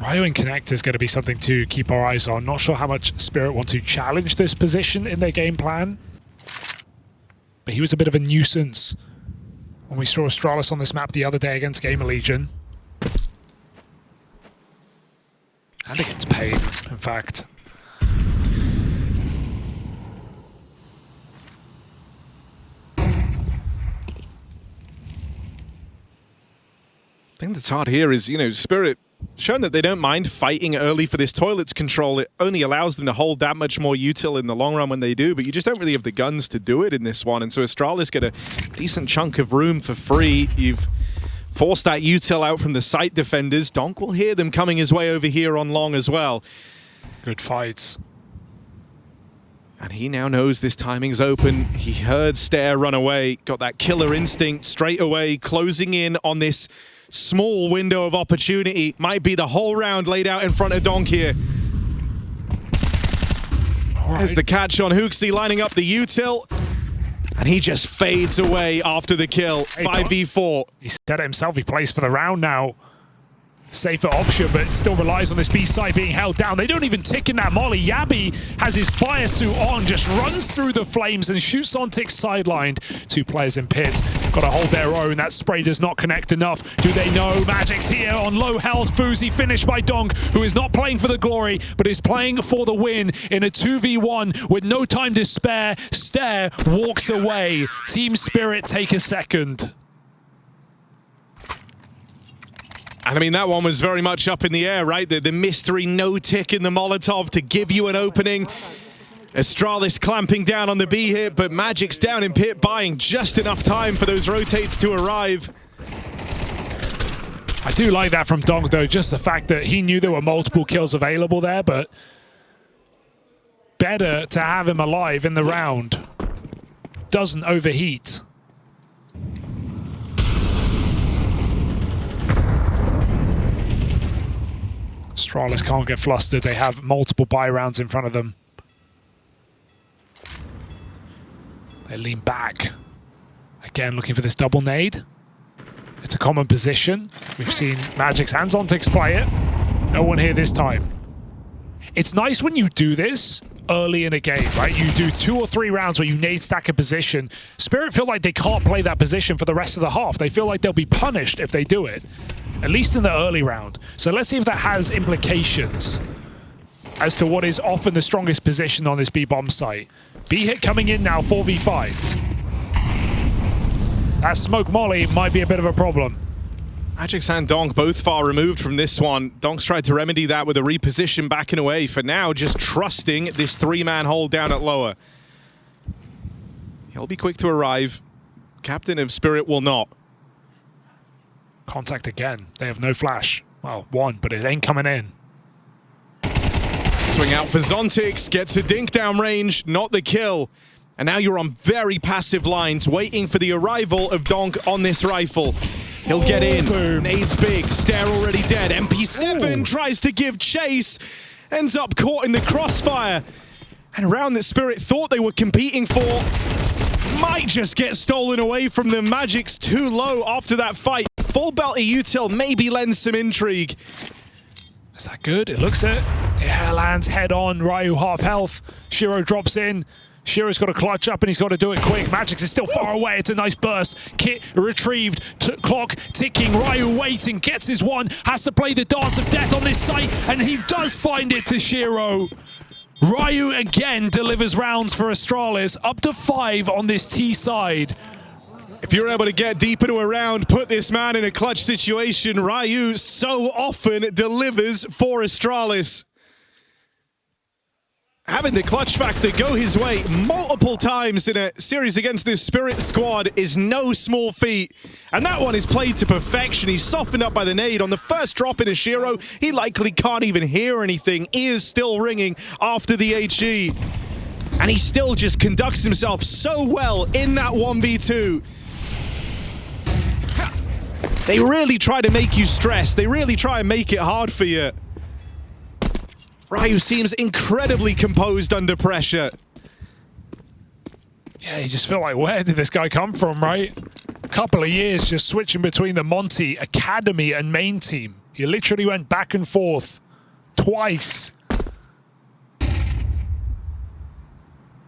Ryu and Connect is going to be something to keep our eyes on. Not sure how much Spirit want to challenge this position in their game plan. But he was a bit of a nuisance when we saw Astralis on this map the other day against Gamer Legion. And against Pain, in fact. I think that's hard here is, you know, Spirit shown that they don't mind fighting early for this toilets control. It only allows them to hold that much more util in the long run when they do, but you just don't really have the guns to do it in this one. And so Astralis get a decent chunk of room for free. You've forced that util out from the site defenders. Donk will hear them coming his way over here on long as well. Good fights. And he now knows this timing's open. He heard Stare run away, got that killer instinct straight away, closing in on this small window of opportunity. Might be the whole round laid out in front of Donk here. There's the catch on Hooksy lining up the util. And he just fades away after the kill. Hey, 5v4. He said it himself, he plays for the round now. Safer option, but it still relies on this B side being held down. They don't even tick in that molly. Yabi has his fire suit on, just runs through the flames and shoots Zontic sidelined. 2 players in pit. Got to hold their own. That spray does not connect enough. Do they know? Magic's here on low health. Fuzi finished by Donk, who is not playing for the glory, but is playing for the win in a 2v1 with no time to spare. Stare walks away. Team Spirit take a second. And I mean, that one was very much up in the air, right? The mystery no-tick in the Molotov to give you an opening. Astralis clamping down on the B hit, but Magic's down in pit, buying just enough time for those rotates to arrive. I do like that from Donk, though, just the fact that he knew there were multiple kills available there, but better to have him alive in the round. Doesn't overheat. Astralis can't get flustered. They have multiple buy rounds in front of them. They lean back. Again, looking for this double nade. It's a common position. We've seen Magic's hands-on-ticks play it. No one here this time. It's nice when you do this early in a game, right? You do 2 or 3 rounds where you nade stack a position. Spirit feel like they can't play that position for the rest of the half. They feel like they'll be punished if they do it. At least in the early round. So let's see if that has implications as to what is often the strongest position on this B-bomb site. B-hit coming in now, 4v5. That smoke molly might be a bit of a problem. Magic's and Donk both far removed from this one. Donk's tried to remedy that with a reposition backing away. For now, just trusting this 3-man hold down at lower. He'll be quick to arrive. Captain of Spirit will not. Contact again. They have no flash. Well, one, but it ain't coming in. Swing out for Zontix, gets a dink down range, not the kill. And now you're on very passive lines, waiting for the arrival of Donk on this rifle. He'll get in. Boom. Nades big. Stair already dead. MP7 tries to give chase. Ends up caught in the crossfire. And a round that Spirit thought they were competing for might just get stolen away from them. Magic's too low after that fight. Full belt util maybe lends some intrigue. Is that good? It looks it. Yeah, lands head on. Ryu half health. Shiro drops in. Shiro's got to clutch up and he's got to do it quick. Magic's is still far away. It's a nice burst. Kit retrieved. Clock ticking. Ryu waiting. Gets his one. Has to play the dance of death on this site. And he does find it to Shiro. Ryu again delivers rounds for Astralis. Up to 5 on this T side. If you're able to get deep into a round, put this man in a clutch situation, Ryu so often delivers for Astralis. Having the clutch factor go his way multiple times in a series against this Spirit squad is no small feat. And that one is played to perfection. He's softened up by the nade. On the first drop in Shiro, he likely can't even hear anything. Ears still ringing after the HE. And he still just conducts himself so well in that 1v2. They really try to make you stress. They really try and make it hard for you. Ryu seems incredibly composed under pressure. Yeah, you just feel like, where did this guy come from, right? A couple of years just switching between the Monty Academy and main team. You literally went back and forth twice.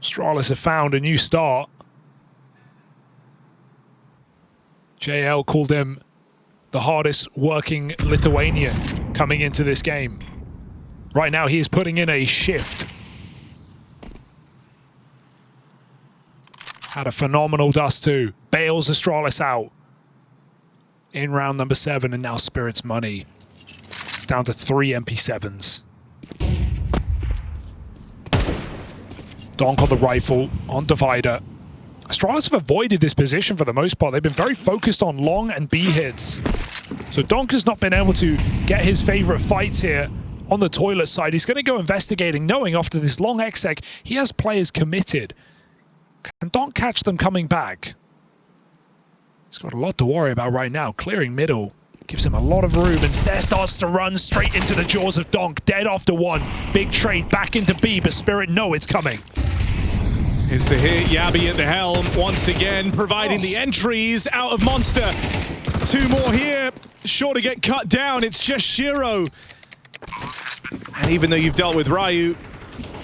Astralis have found a new start. JL called him the hardest working Lithuanian coming into this game. Right now, he is putting in a shift. Had a phenomenal Dust2. Bails Astralis out in round number 7, and now Spirit's money. It's down to 3 MP7s. Donk on the rifle, on Divider. Astralis have avoided this position for the most part. They've been very focused on long and B hits. So Donk has not been able to get his favorite fights here on the toilet side. He's going to go investigating, knowing after this long exec, he has players committed. Can Donk catch them coming back? He's got a lot to worry about right now. Clearing middle gives him a lot of room, and Stair starts to run straight into the jaws of Donk. Dead after 1. Big trade back into B, but Spirit know it's coming. Here's the hit. Yabi at the helm once again, providing the entries out of Monster. 2 more here. Sure to get cut down. It's just Shiro. And even though you've dealt with Ryu,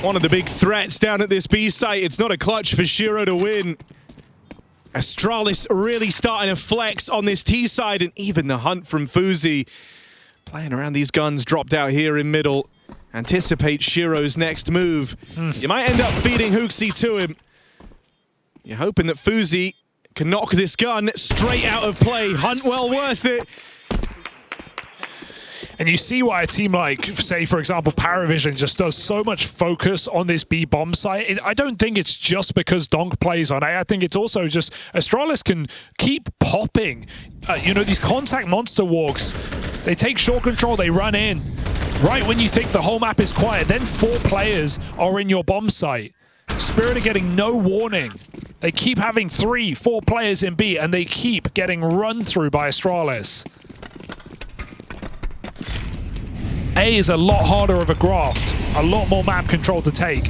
one of the big threats down at this B site, it's not a clutch for Shiro to win. Astralis really starting to flex on this T side, and even the hunt from Fuzi. Playing around these guns dropped out here in middle. Anticipate Shiro's next move. You might end up feeding Hooksy to him. You're hoping that Fuzi can knock this gun straight out of play. Hunt well worth it. And you see why a team like, say, for example, Paravision just does so much focus on this B bomb site. I don't think it's just because Donk plays on A. I think it's also just Astralis can keep popping. You know, these contact monster walks, they take short control, they run in. Right when you think the whole map is quiet, then 4 players are in your bomb site. Spirit are getting no warning. They keep having 3, 4 players in B, and they keep getting run through by Astralis. A is a lot harder of a graft, a lot more map control to take.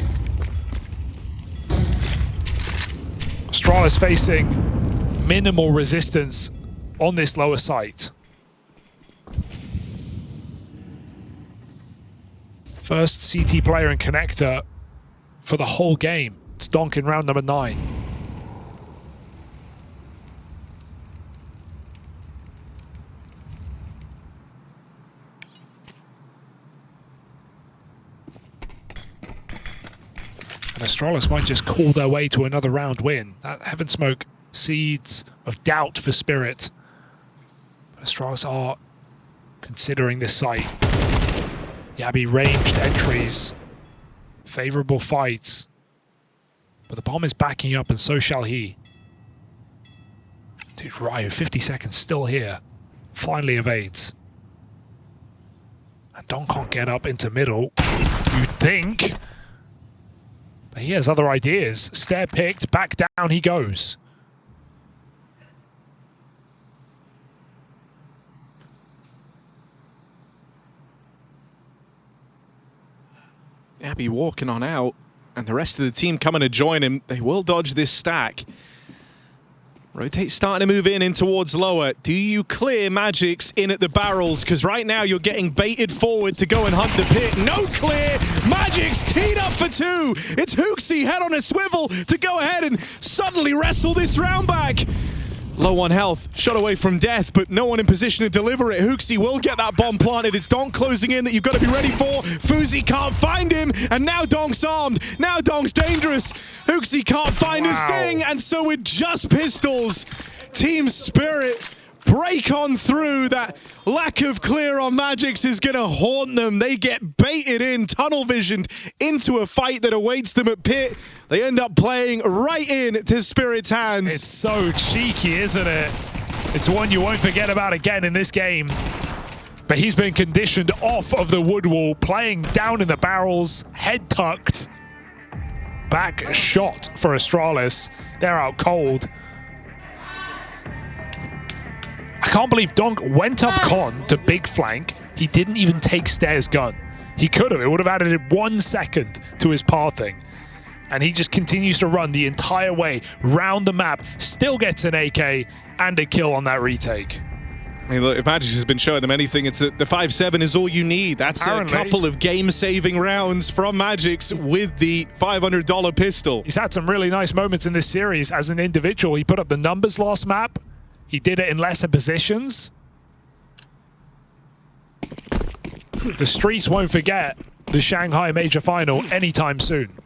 Astralis facing minimal resistance on this lower site. First CT player and connector for the whole game. It's Donk in round number 9. And Astralis might just call their way to another round win. That Heaven Smoke seeds of doubt for Spirit. But Astralis are considering this site. Yabi ranged entries, favorable fights. But the bomb is backing up and so shall he. Dude, Ryu, 50 seconds still here. Finally evades. And Don can't get up into middle. You'd think. But he has other ideas. Stair picked, back down he goes. Abby walking on out, and the rest of the team coming to join him. They will dodge this stack. Rotate starting to move in towards lower. Do you clear Magic's in at the barrels? Because right now you're getting baited forward to go and hunt the pit. No clear. Magic's teed up for 2. It's Hooksy head on a swivel to go ahead and suddenly wrestle this round back. Low on health, shot away from death, but no one in position to deliver it. Hooksy will get that bomb planted. It's Donk closing in that you've got to be ready for. Fuzi can't find him, and now Donk's armed. Now Donk's dangerous. Hooksy can't find a thing, and so with just pistols, Team Spirit break on through. That lack of clear on Magic's is going to haunt them. They get baited in, tunnel visioned into a fight that awaits them at pit. They end up playing right into Spirit's hands. It's so cheeky, isn't it? It's one you won't forget about again in this game. But he's been conditioned off of the wood wall, playing down in the barrels, head tucked. Back shot for Astralis. They're out cold. I can't believe Donk went up con to big flank. He didn't even take Stair's gun. He could have. It would have added 1 second to his pathing. And he just continues to run the entire way round the map, still gets an AK and a kill on that retake. I mean, look, if Magic has been showing them anything, it's that the 5-7 is all you need. That's apparently a couple of game-saving rounds from Magic's with the $500 pistol. He's had some really nice moments in this series as an individual. He put up the numbers last map. He did it in lesser positions. The streets won't forget the Shanghai Major Final anytime soon.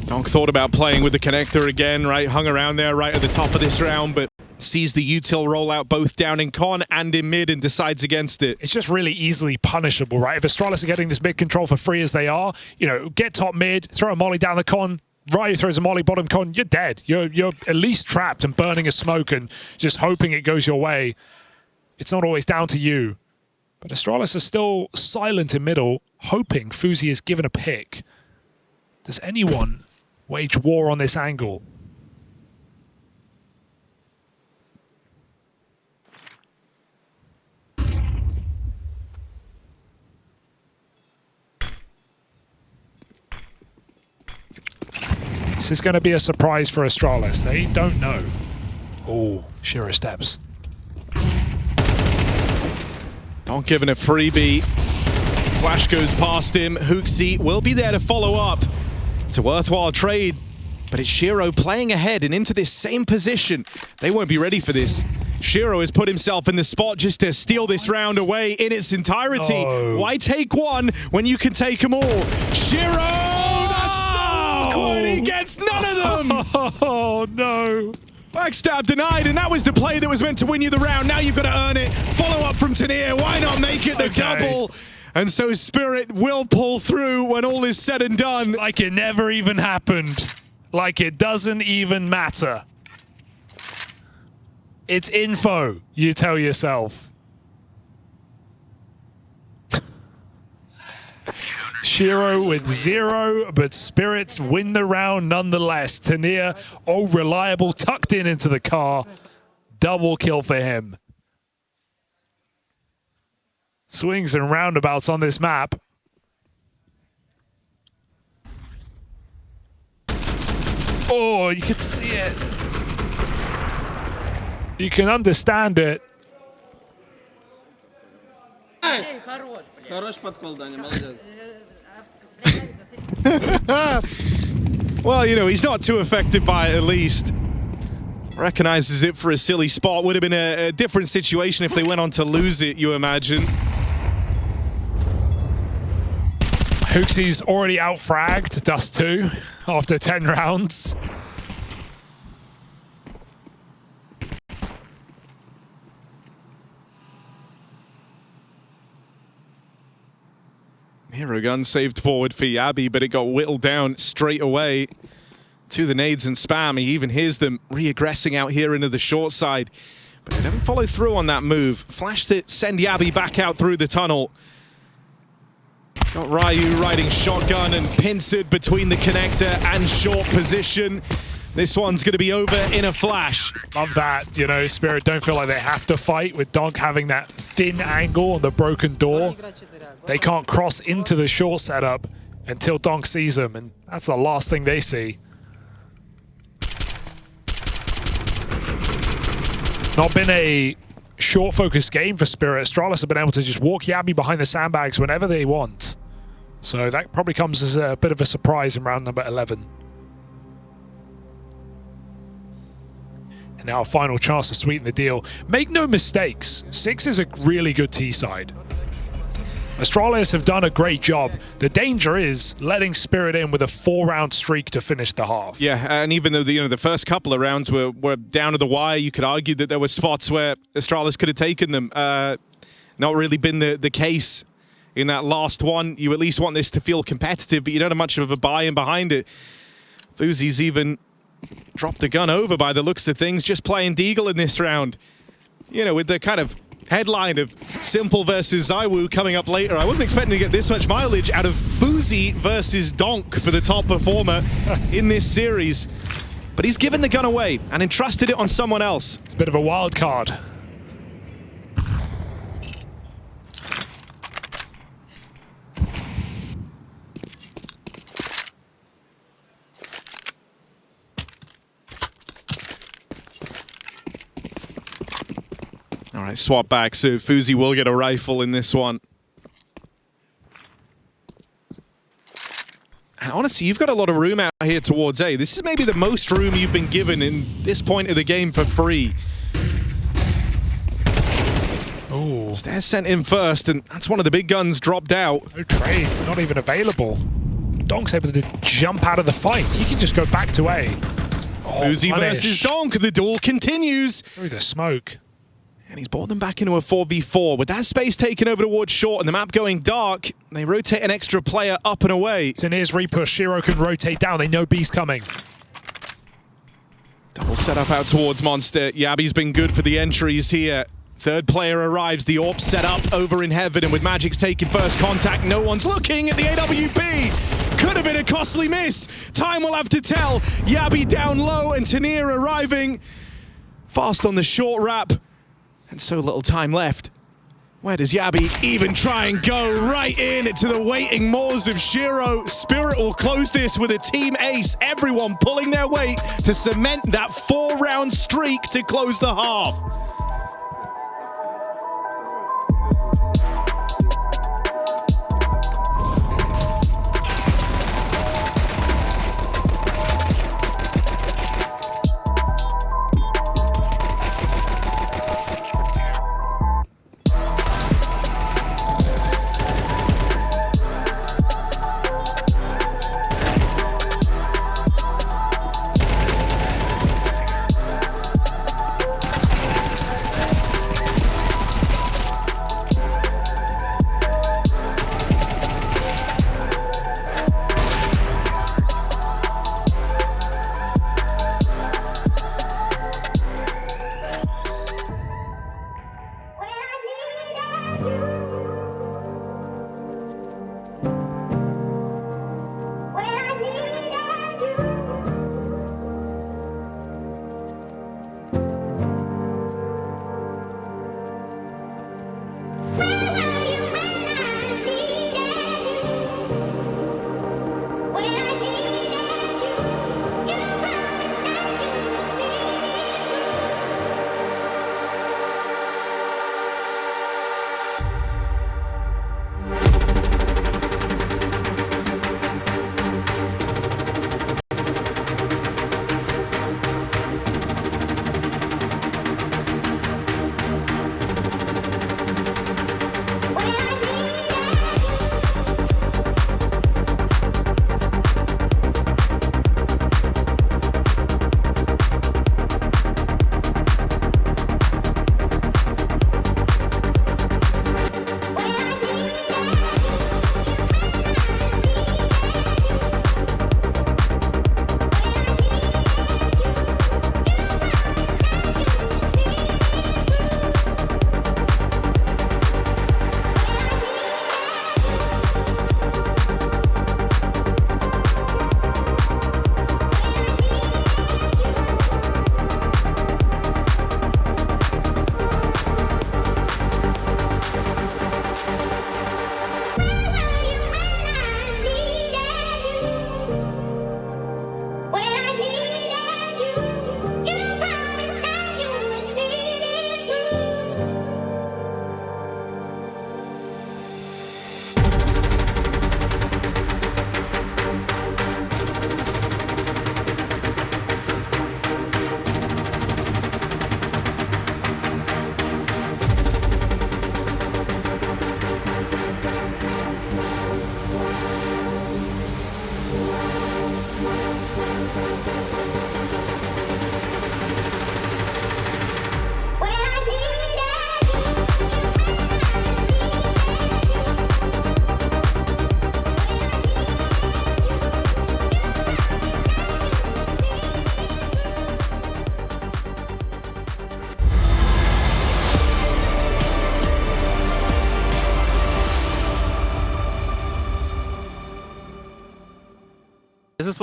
Donk thought about playing with the connector again, right? Hung around there right at the top of this round, but sees the util rollout both down in con and in mid and decides against it. It's just really easily punishable, right? If Astralis are getting this mid control for free as they are, you know, get top mid, throw a molly down the con, Ryu throws a molly bottom con, you're dead. You're at least trapped and burning a smoke and just hoping it goes your way. It's not always down to you. But Astralis are still silent in middle, hoping Fuzi is given a pick. Does anyone wage war on this angle? This is going to be a surprise for Astralis. They don't know. Oh, Shiro steps. Donk giving a freebie. Flash goes past him. Hooksy will be there to follow up. It's a worthwhile trade, but it's Shiro playing ahead and into this same position. They won't be ready for this. Shiro has put himself in the spot just to steal this round away in its entirety. Oh. Why take one when you can take them all? Shiro! That's so awkward! He gets none of them! Oh, no. Backstab denied, and that was the play that was meant to win you the round. Now you've got to earn it. Follow up from Tania. Why not make it the double? And so Spirit will pull through when all is said and done. Like it never even happened. Like it doesn't even matter. It's info, you tell yourself. Shiro with 0, but Spirits win the round nonetheless. Tania, oh, reliable, tucked in into the car. Double kill for him. Swings and roundabouts on this map. Oh, you can see it. You can understand it. Хорош подкол, Даня, молодец. Well, you know, he's not too affected by it, at least. Recognizes it for a silly spot. Would have been a different situation if they went on to lose it, you imagine. Hooksy's already out-fragged Dust2 after 10 rounds. Hero gun saved forward for Yabi, but it got whittled down straight away to the nades and spam. He even hears them re-aggressing out here into the short side, but they don't follow through on that move. Flashed it, send Yabi back out through the tunnel. Got Ryu riding shotgun and pincered between the connector and short position. This one's going to be over in a flash. Love that, you know, Spirit don't feel like they have to fight with Donk having that thin angle on the broken door. They can't cross into the short setup until Donk sees them, and that's the last thing they see. Not been a short focused game for Spirit. Astralis have been able to just walk Yabi behind the sandbags whenever they want. So that probably comes as a bit of a surprise in round number 11. And now a final chance to sweeten the deal. Make no mistakes, 6 is a really good T side. Astralis have done a great job. The danger is letting Spirit in with a 4-round streak to finish the half. Yeah, and even though the first couple of rounds were down to the wire, you could argue that there were spots where Astralis could have taken them. Not really been the case in that last one. You at least want this to feel competitive, but you don't have much of a buy-in behind it. Fuzi's even dropped the gun over by the looks of things, just playing Deagle in this round. You know, with the kind of headline of Simple versus Zaiwu coming up later. I wasn't expecting to get this much mileage out of Fuzi versus Donk for the top performer in this series. But he's given the gun away and entrusted it on someone else. It's a bit of a wild card. All right, swap back, so Fuzi will get a rifle in this one. And honestly, you've got a lot of room out here towards A. This is maybe the most room you've been given in this point of the game for free. Oh, Stairs sent in first, and that's one of the big guns dropped out. no trade, not even available. Donk's able to jump out of the fight. He can just go back to A. Oh, Fuzi punish. versus Donk, the duel continues. Through the smoke. And he's brought them back into a 4v4. With that space taken over towards short and the map going dark, they rotate an extra player up and away. So here's repush. Shiro can rotate down. They know B's coming. Double setup out towards Monster. Yabi's been good for the entries here. Third player arrives. The AWP set up over in heaven, and with Magic's taking first contact, no one's looking at the AWP. Could have been a costly miss. Time will have to tell. Yabi down low and Tania arriving. Fast on the short wrap. And so little time left. Where does Yabi even try and go? Right in to the waiting maws of Shiro. Spirit will close this with a team ace. Everyone pulling their weight to cement that 4-round streak to close the half.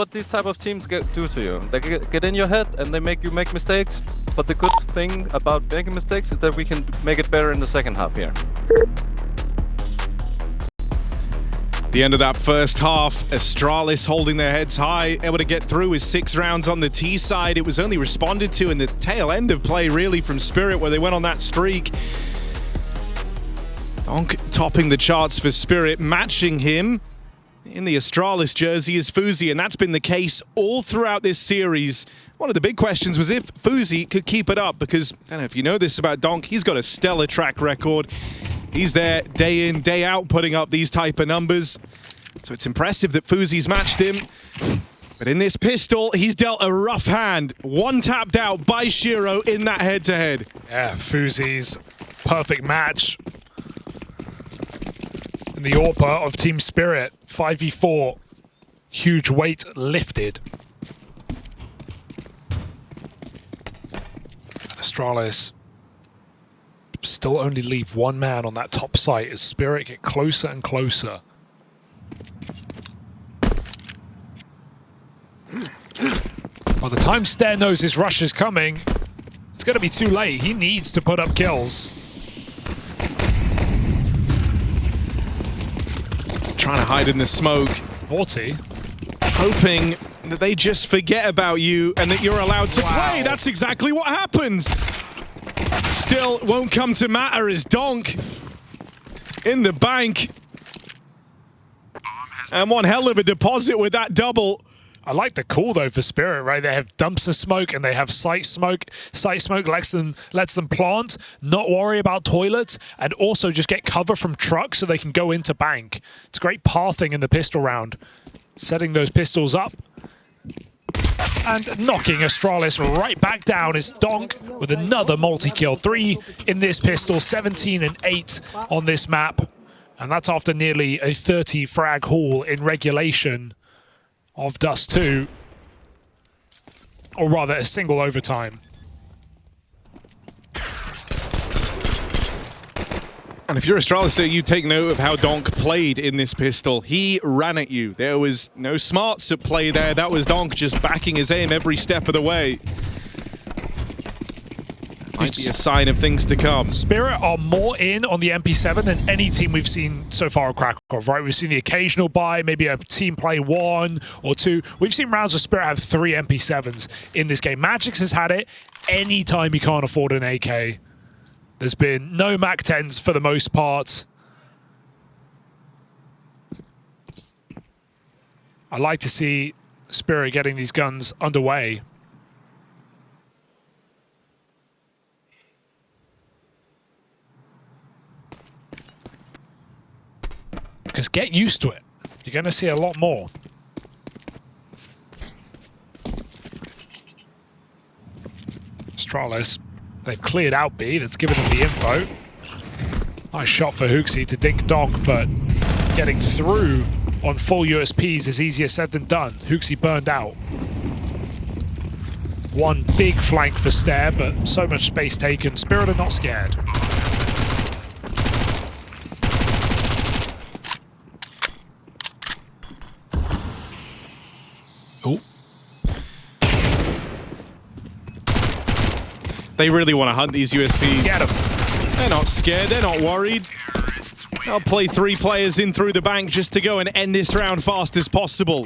what these type of teams do to you. They get in your head and they make you make mistakes. But the good thing about making mistakes is that we can make it better in the second half here. The end of that first half, Astralis holding their heads high, able to get through with 6 rounds on the T side. It was only responded to in the tail end of play, really, from Spirit, where they went on that streak. Donk topping the charts for Spirit, matching him in the Astralis jersey is Fuzi, and that's been the case all throughout this series. One of the big questions was if Fuzi could keep it up, because, I don't know if you know this about Donk, he's got a stellar track record. He's there day in, day out, putting up these type of numbers. So it's impressive that Fuzi's matched him. But in this pistol, he's dealt a rough hand. One tapped out by Shiro in that head-to-head. Yeah, Fuzi's perfect match. In the AWP of Team Spirit, 5v4. Huge weight lifted. Astralis still only leave one man on that top site as Spirit get closer and closer. By the time Stair knows his rush is coming, it's going to be too late. He needs to put up kills. Trying to hide in the smoke. 40. Hoping that they just forget about you and that you're allowed to play. That's exactly what happens. Still won't come to matter as Donk in the bank. And one hell of a deposit with that double. I like the call though for Spirit, right? They have dumpster smoke and they have site smoke. Site smoke lets them plant, not worry about toilets, and also just get cover from trucks so they can go into bank. It's great pathing in the pistol round. Setting those pistols up. And knocking Astralis right back down is Donk with another multi-kill. 3 in this pistol, 17 and 8 on this map. And that's after nearly a 30 frag haul in regulation of Dust2. Or rather, a single overtime. And if you're Astralis, you take note of how Donk played in this pistol. He ran at you. There was no smarts at play there. That was Donk just backing his aim every step of the way. Might be a sign of things to come. Spirit are more in on the MP7 than any team we've seen so far at Kraków, right? We've seen the occasional buy, maybe a team play 1 or 2. We've seen rounds where Spirit have 3 MP7s in this game. Magix has had it anytime he can't afford an AK. There's been no MAC-10s for the most part. I like to see Spirit getting these guns underway. Because get used to it. You're going to see a lot more. Astralis, they've cleared out B. That's given them the info. Nice shot for Hooksy to dink Donk, but getting through on full USPs is easier said than done. Hooksy burned out. One big flank for Stair, but so much space taken. Spirit are not scared. Oh. They really want to hunt these USPs. Get them. They're not scared. They're not worried. They'll play 3 players in through the bank just to go and end this round fast as possible.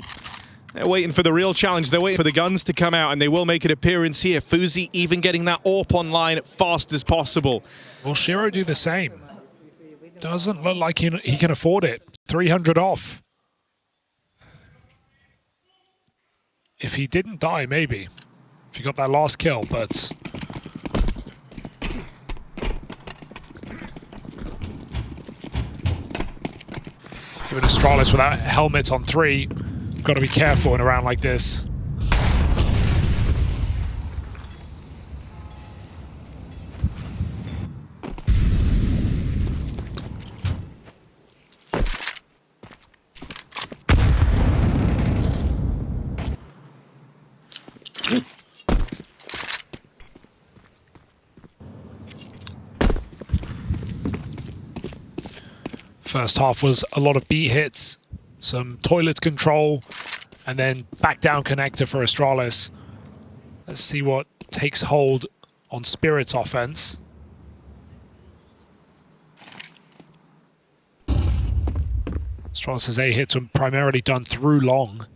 They're waiting for the real challenge. They're waiting for the guns to come out, and they will make an appearance here. Fuzi even getting that AWP online fast as possible. Will Shiro do the same? Doesn't look like he can afford it. 300 off. If he didn't die, maybe. If he got that last kill, but... Given Astralis without helmets on 3, got to be careful in a round like this. First half was a lot of B hits, some toilet control, And then back down connector for Astralis. Let's see what takes hold on Spirit's offense. Astralis' A hits are primarily done through long.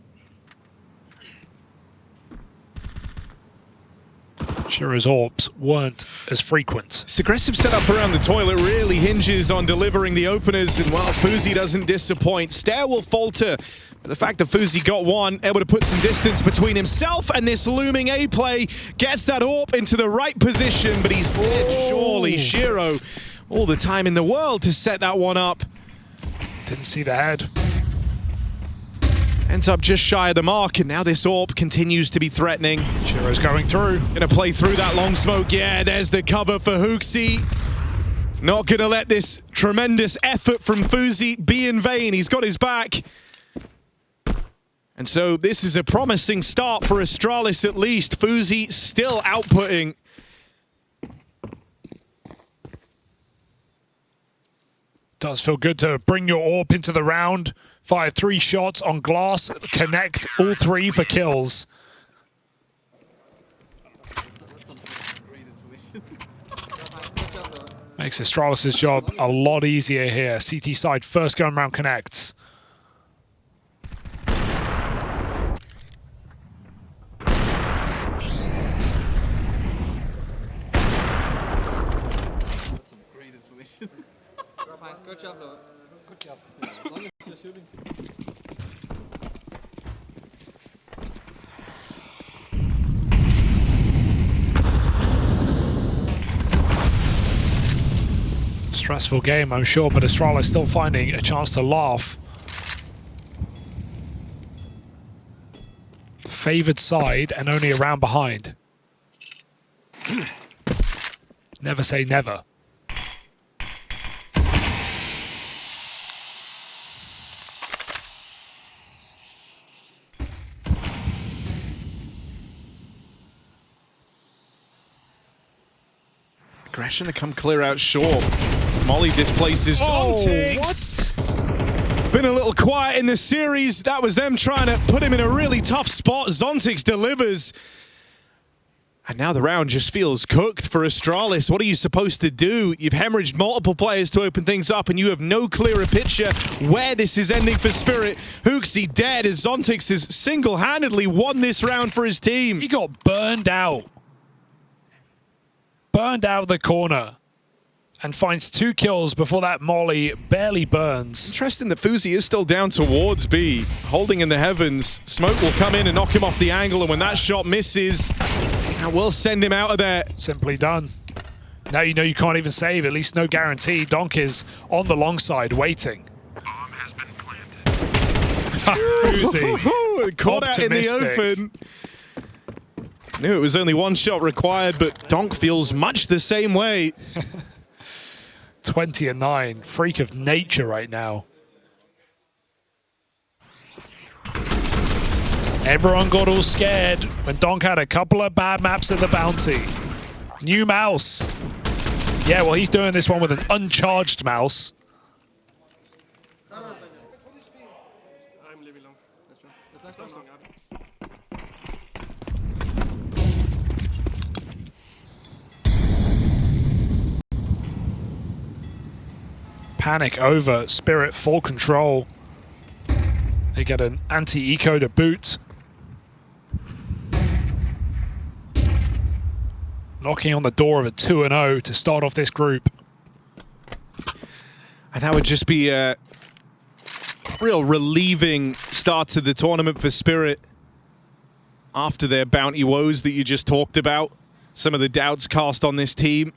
Shiro's orbs weren't as frequent. This aggressive setup around the toilet really hinges on delivering the openers, and while Fuzi doesn't disappoint, Stair will falter. But the fact that Fuzi got one, able to put some distance between himself and this looming A play, gets that orb into the right position, but he's dead. Surely Shiro, all the time in the world to set that one up. Didn't see the head. Ends up just shy of the mark, and now this orb continues to be threatening. Shiro's going through. Gonna play through that long smoke. Yeah, there's the cover for Hooksy. Not gonna let this tremendous effort from Fuzi be in vain. He's got his back. And so this is a promising start for Astralis at least. Fuzi still outputting. Does feel good to bring your orb into the round. Fire 3 shots on glass, connect all 3 for kills. Makes Astralis' job a lot easier here. CT side first gun round connects. Good job, Noah. Good job. As long as you're shooting. Stressful game, I'm sure, but Astralis still finding a chance to laugh. Favored side and only a round behind. Never say never. Aggression to come clear out short. Molly displaces Zontix. What? Been a little quiet in the series. That was them trying to put him in a really tough spot. Zontix delivers. And now the round just feels cooked for Astralis. What are you supposed to do? You've hemorrhaged multiple players to open things up, and you have no clearer picture where this is ending for Spirit. Hooksy dead as Zontix has single-handedly won this round for his team. He got burned out. Burned out of the corner. And finds 2 kills before that molly barely burns. Interesting that Fuzi is still down towards B, holding in the heavens. Smoke will come in and knock him off the angle, and when that shot misses, that will send him out of there. Simply done. Now you know you can't even save, at least no guarantee. Donk is on the long side waiting. Bomb has been planted. Fuzi. Caught out in the open. Knew it was only 1 shot required, but Donk feels much the same way. 20-9, freak of nature right now. Everyone got all scared when Donk had a couple of bad maps at the bounty. New mouse. Yeah, well, he's doing this one with an uncharged mouse. Panic over, Spirit full control. They get an anti-eco to boot. Knocking on the door of a 2-0 to start off this group. And that would just be a real relieving start to the tournament for Spirit. After their bounty woes that you just talked about. Some of the doubts cast on this team.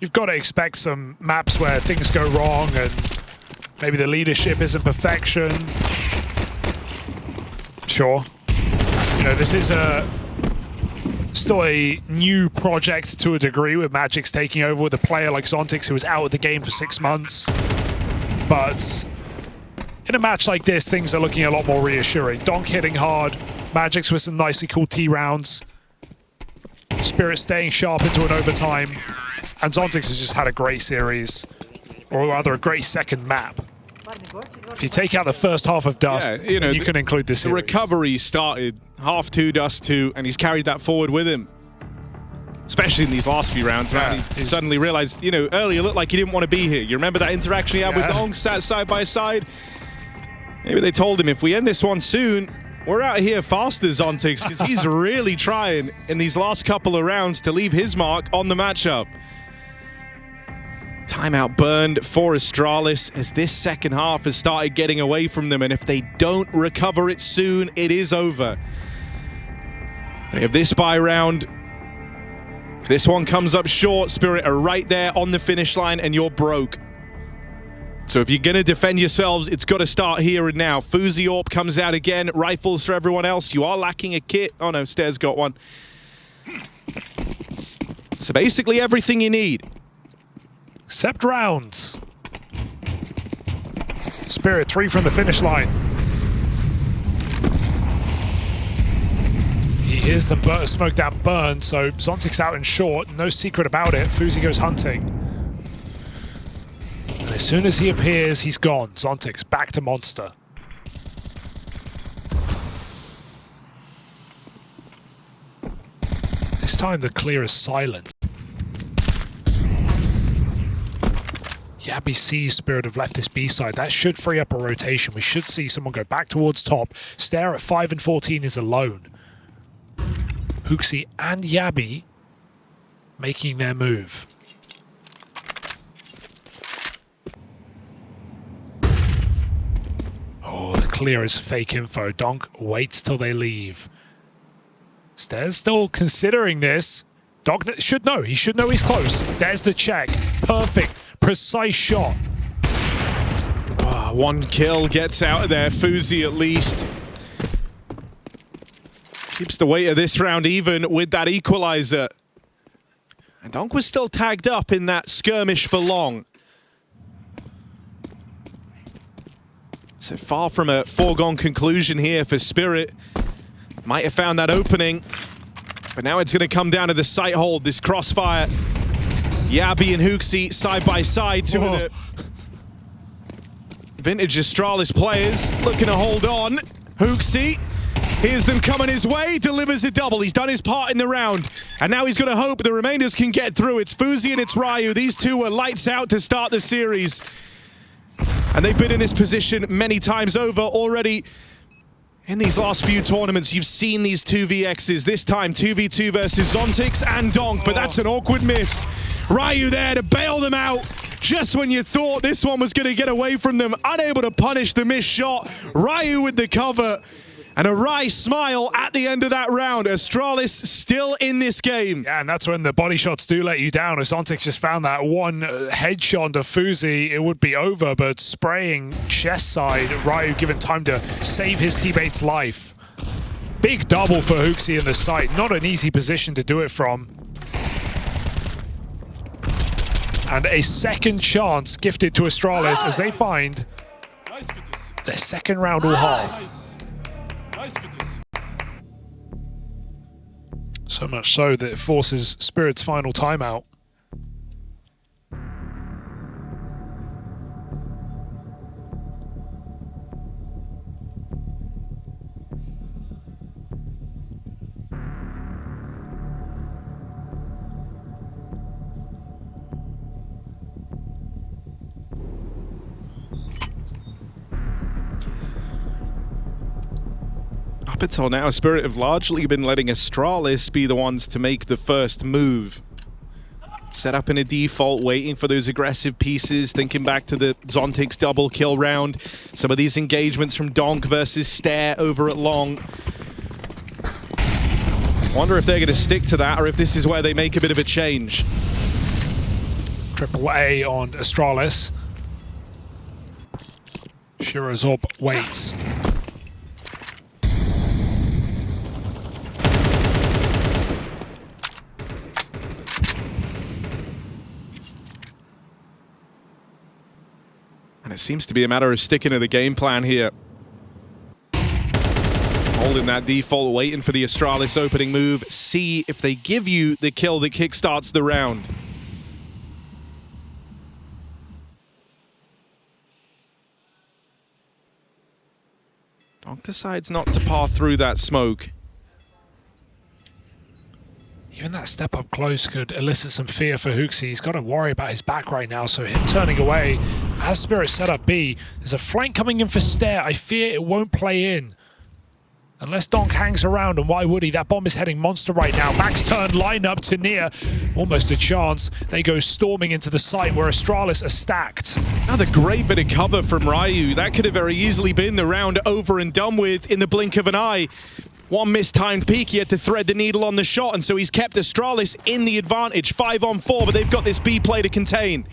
You've got to expect some maps where things go wrong and maybe the leadership isn't perfection. Sure. You know, this is still a new project to a degree with Magic's taking over with a player like Zontix who was out of the game for 6 months. But in a match like this, things are looking a lot more reassuring. Donk hitting hard, Magic's with some nicely cool T rounds. Spirit staying sharp into an overtime. And Zontix has just had a great series, or rather a great second map. If you take out the first half of Dust, Yeah, you can include this The series. recovery started half 2, Dust 2, and he's carried that forward with him. Especially in these last few rounds, man. Yeah, He suddenly realized, earlier looked like he didn't want to be here. You remember that interaction he had with Dong, sat side by side? Maybe they told him, if we end this one soon, we're out of here faster, Zontix, because he's really trying in these last couple of rounds to leave his mark on the matchup. Timeout burned for Astralis as this second half has started getting away from them, and if they don't recover it soon, it is over. They have this bye round. If this one comes up short, Spirit are right there on the finish line, and you're broke. So if you're going to defend yourselves, it's got to start here and now. Fuzi Orp comes out again. Rifles for everyone else. You are lacking a kit. Oh no, Stairs got one. So basically everything you need. Except rounds. Spirit 3 from the finish line. He hears them smoke that burn, so Zontic's out in short. No secret about it. Fuzi goes hunting. And as soon as he appears, he's gone. Zontic's back to Monster. This time the clear is silent. Yabby sees Spirit have left this B side. That should free up a rotation. We should see someone go back towards top. Stare at 5 and 14 is alone. Hooksy and Yabby making their move. Oh, the clear is fake info. Donk waits till they leave. Stairs still considering this. Donk should know. He should know he's close. There's the check. Perfect. Precise shot. Oh, one kill gets out of there. Fuzi at least keeps the weight of this round even with that equalizer. And Donk was still tagged up in that skirmish for long. So far from a foregone conclusion here for Spirit. Might have found that opening, but now it's going to come down to the sight hold, this crossfire. Yabby and Hooksy side by side, two of the vintage Astralis players looking to hold on. Hooksy, here's them coming his way, delivers a double. He's done his part in the round, and now he's going to hope the remainders can get through. It's Fuzi and it's Ryu. These two were lights out to start the series, and they've been in this position many times over already. In these last few tournaments, you've seen these 2vx's. This time, 2v2 versus Zontix and Donk, but that's an awkward miss. Ryu there to bail them out just when you thought this one was going to get away from them. Unable to punish the missed shot. Ryu with the cover. And a wry smile at the end of that round. Astralis still in this game. Yeah, and that's when the body shots do let you down. As Zontix just found that one headshot to Fuzi, it would be over, but spraying chest side, Ryu given time to save his teammate's life. Big double for Hooksy in the site. Not an easy position to do it from. And a second chance gifted to Astralis as they find their second round all half. So much so that it forces Spirit's final timeout. Up until now, Spirit have largely been letting Astralis be the ones to make the first move. Set up in a default, waiting for those aggressive pieces, thinking back to the Zontix double kill round. Some of these engagements from Donk versus Stare over at Long. Wonder if they're going to stick to that or if this is where they make a bit of a change. Triple A on Astralis. Shirozorb waits. And it seems to be a matter of sticking to the game plan here. Holding that default, waiting for the Astralis opening move. See if they give you the kill that kickstarts the round. Donk decides not to pass through that smoke. Even that step up close could elicit some fear for Hooksy. He's got to worry about his back right now, so him turning away as Spirit set up B. There's a flank coming in for Stair. I fear it won't play in. Unless Donk hangs around, and why would he? That bomb is heading monster right now. Max turn, line up to near. Almost a chance. They go storming into the site where Astralis are stacked. Another great bit of cover from Ryu. That could have very easily been the round over and done with in the blink of an eye. One mistimed peek, he had to thread the needle on the shot, and so he's kept Astralis in the advantage. 5 on 4, but they've got this B play to contain.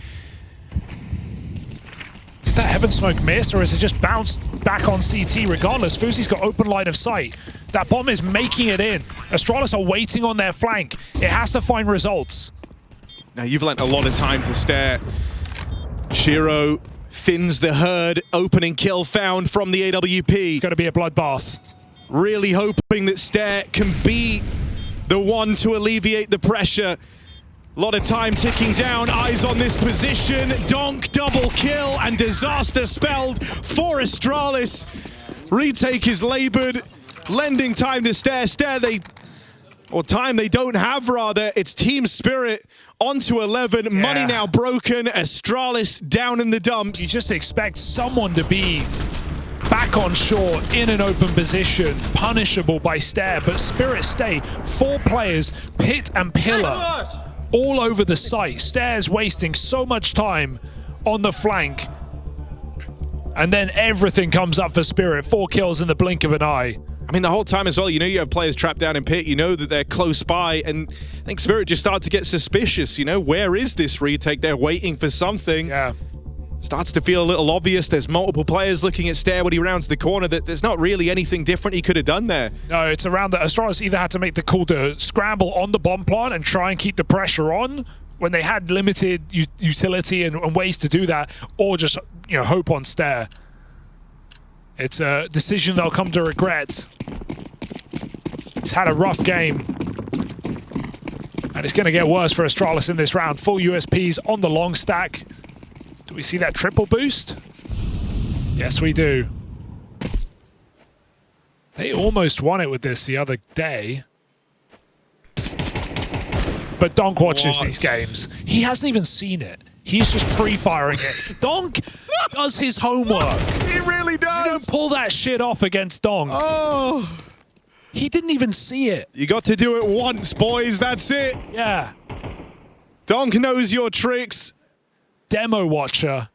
Did that heaven smoke miss, or is it just bounced back on CT regardless? Fuzi's got open line of sight. That bomb is making it in. Astralis are waiting on their flank. It has to find results. Now you've lent a lot of time to Stare. Shiro thins the herd. Opening kill found from the AWP. It's going to be a bloodbath. Really hoping that Stare can be the one to alleviate the pressure. A lot of time ticking down, eyes on this position. Donk double kill and disaster spelled for Astralis. Retake is labored, lending time to Stare. Stare time they don't have rather. It's Team Spirit onto 11. Yeah. Money now broken. Astralis down in the dumps. You just expect someone to be back on shore in an open position, punishable by Stare, but Spirit stay. 4 players, Pit and Pillar, all over the site. Stare's wasting so much time on the flank, and then everything comes up for Spirit. 4 kills in the blink of an eye. I mean, the whole time as well, you know you have players trapped down in Pit, you know that they're close by, and I think Spirit just started to get suspicious, you know, where is this retake? They're waiting for something. Yeah. Starts to feel a little obvious. There's multiple players looking at Stair when he rounds the corner. That there's not really anything different he could have done there. No, it's around that Astralis either had to make the call to scramble on the bomb plant and try and keep the pressure on when they had limited utility and ways to do that, or just, you know, hope on Stair. It's a decision they'll come to regret. He's had a rough game, and it's going to get worse for Astralis in this round. Full USPs on the long stack. Do we see that triple boost? Yes, we do. They almost won it with this the other day. But Donk watches these games. He hasn't even seen it. He's just pre-firing it. Donk does his homework. He really does. You don't pull that shit off against Donk. Oh. He didn't even see it. You got to do it once, boys. That's it. Yeah. Donk knows your tricks. Demo watcher.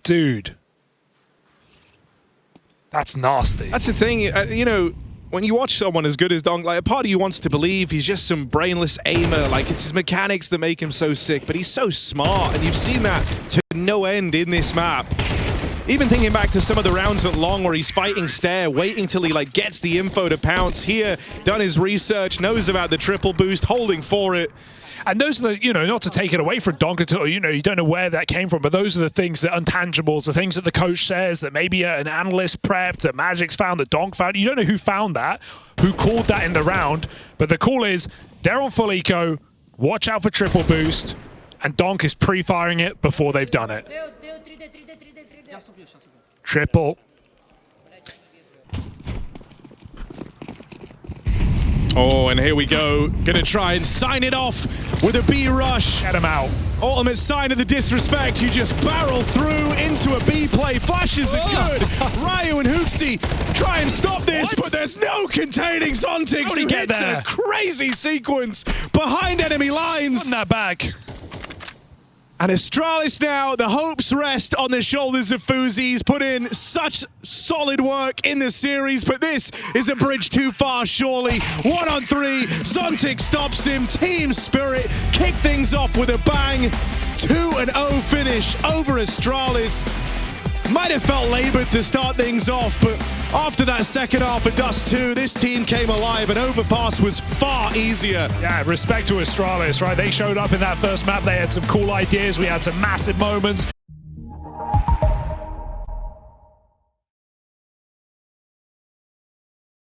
Dude. That's nasty. That's the thing, you know, when you watch someone as good as Donk, like, a part of you wants to believe he's just some brainless aimer, like it's his mechanics that make him so sick, but he's so smart, and you've seen that to no end in this map. Even thinking back to some of the rounds at Long where he's fighting Stare, waiting till he like gets the info to pounce. Here, done his research, knows about the triple boost, holding for it. And those are the, you know, not to take it away from Donk at all, you know, you don't know where that came from, but those are the things, that untangibles, the things that the coach says, that maybe an analyst prepped, that Magic's found, that Donk found. You don't know who found that, who called that in the round, but the call is, they're on full eco, watch out for triple boost, and Donk is pre-firing it before they've done it. Triple. Oh, and here we go. Gonna try and sign it off with a B rush. Get him out. Ultimate sign of the disrespect. You just barrel through into a B play. Flashes are good. Ryu and Hooksy try and stop this, but there's no containing Zontix, who hits a crazy sequence behind enemy lines. Put in that bag. And Astralis now, the hopes rest on the shoulders of Fuzi. He's put in such solid work in the series, but this is a bridge too far, surely. 1 on 3, Zontix stops him. Team Spirit kick things off with a bang. 2-0 finish over Astralis. Might have felt labored to start things off, but after that second half of Dust2, this team came alive and Overpass was far easier. Yeah, respect to Astralis, right? They showed up in that first map. They had some cool ideas. We had some massive moments.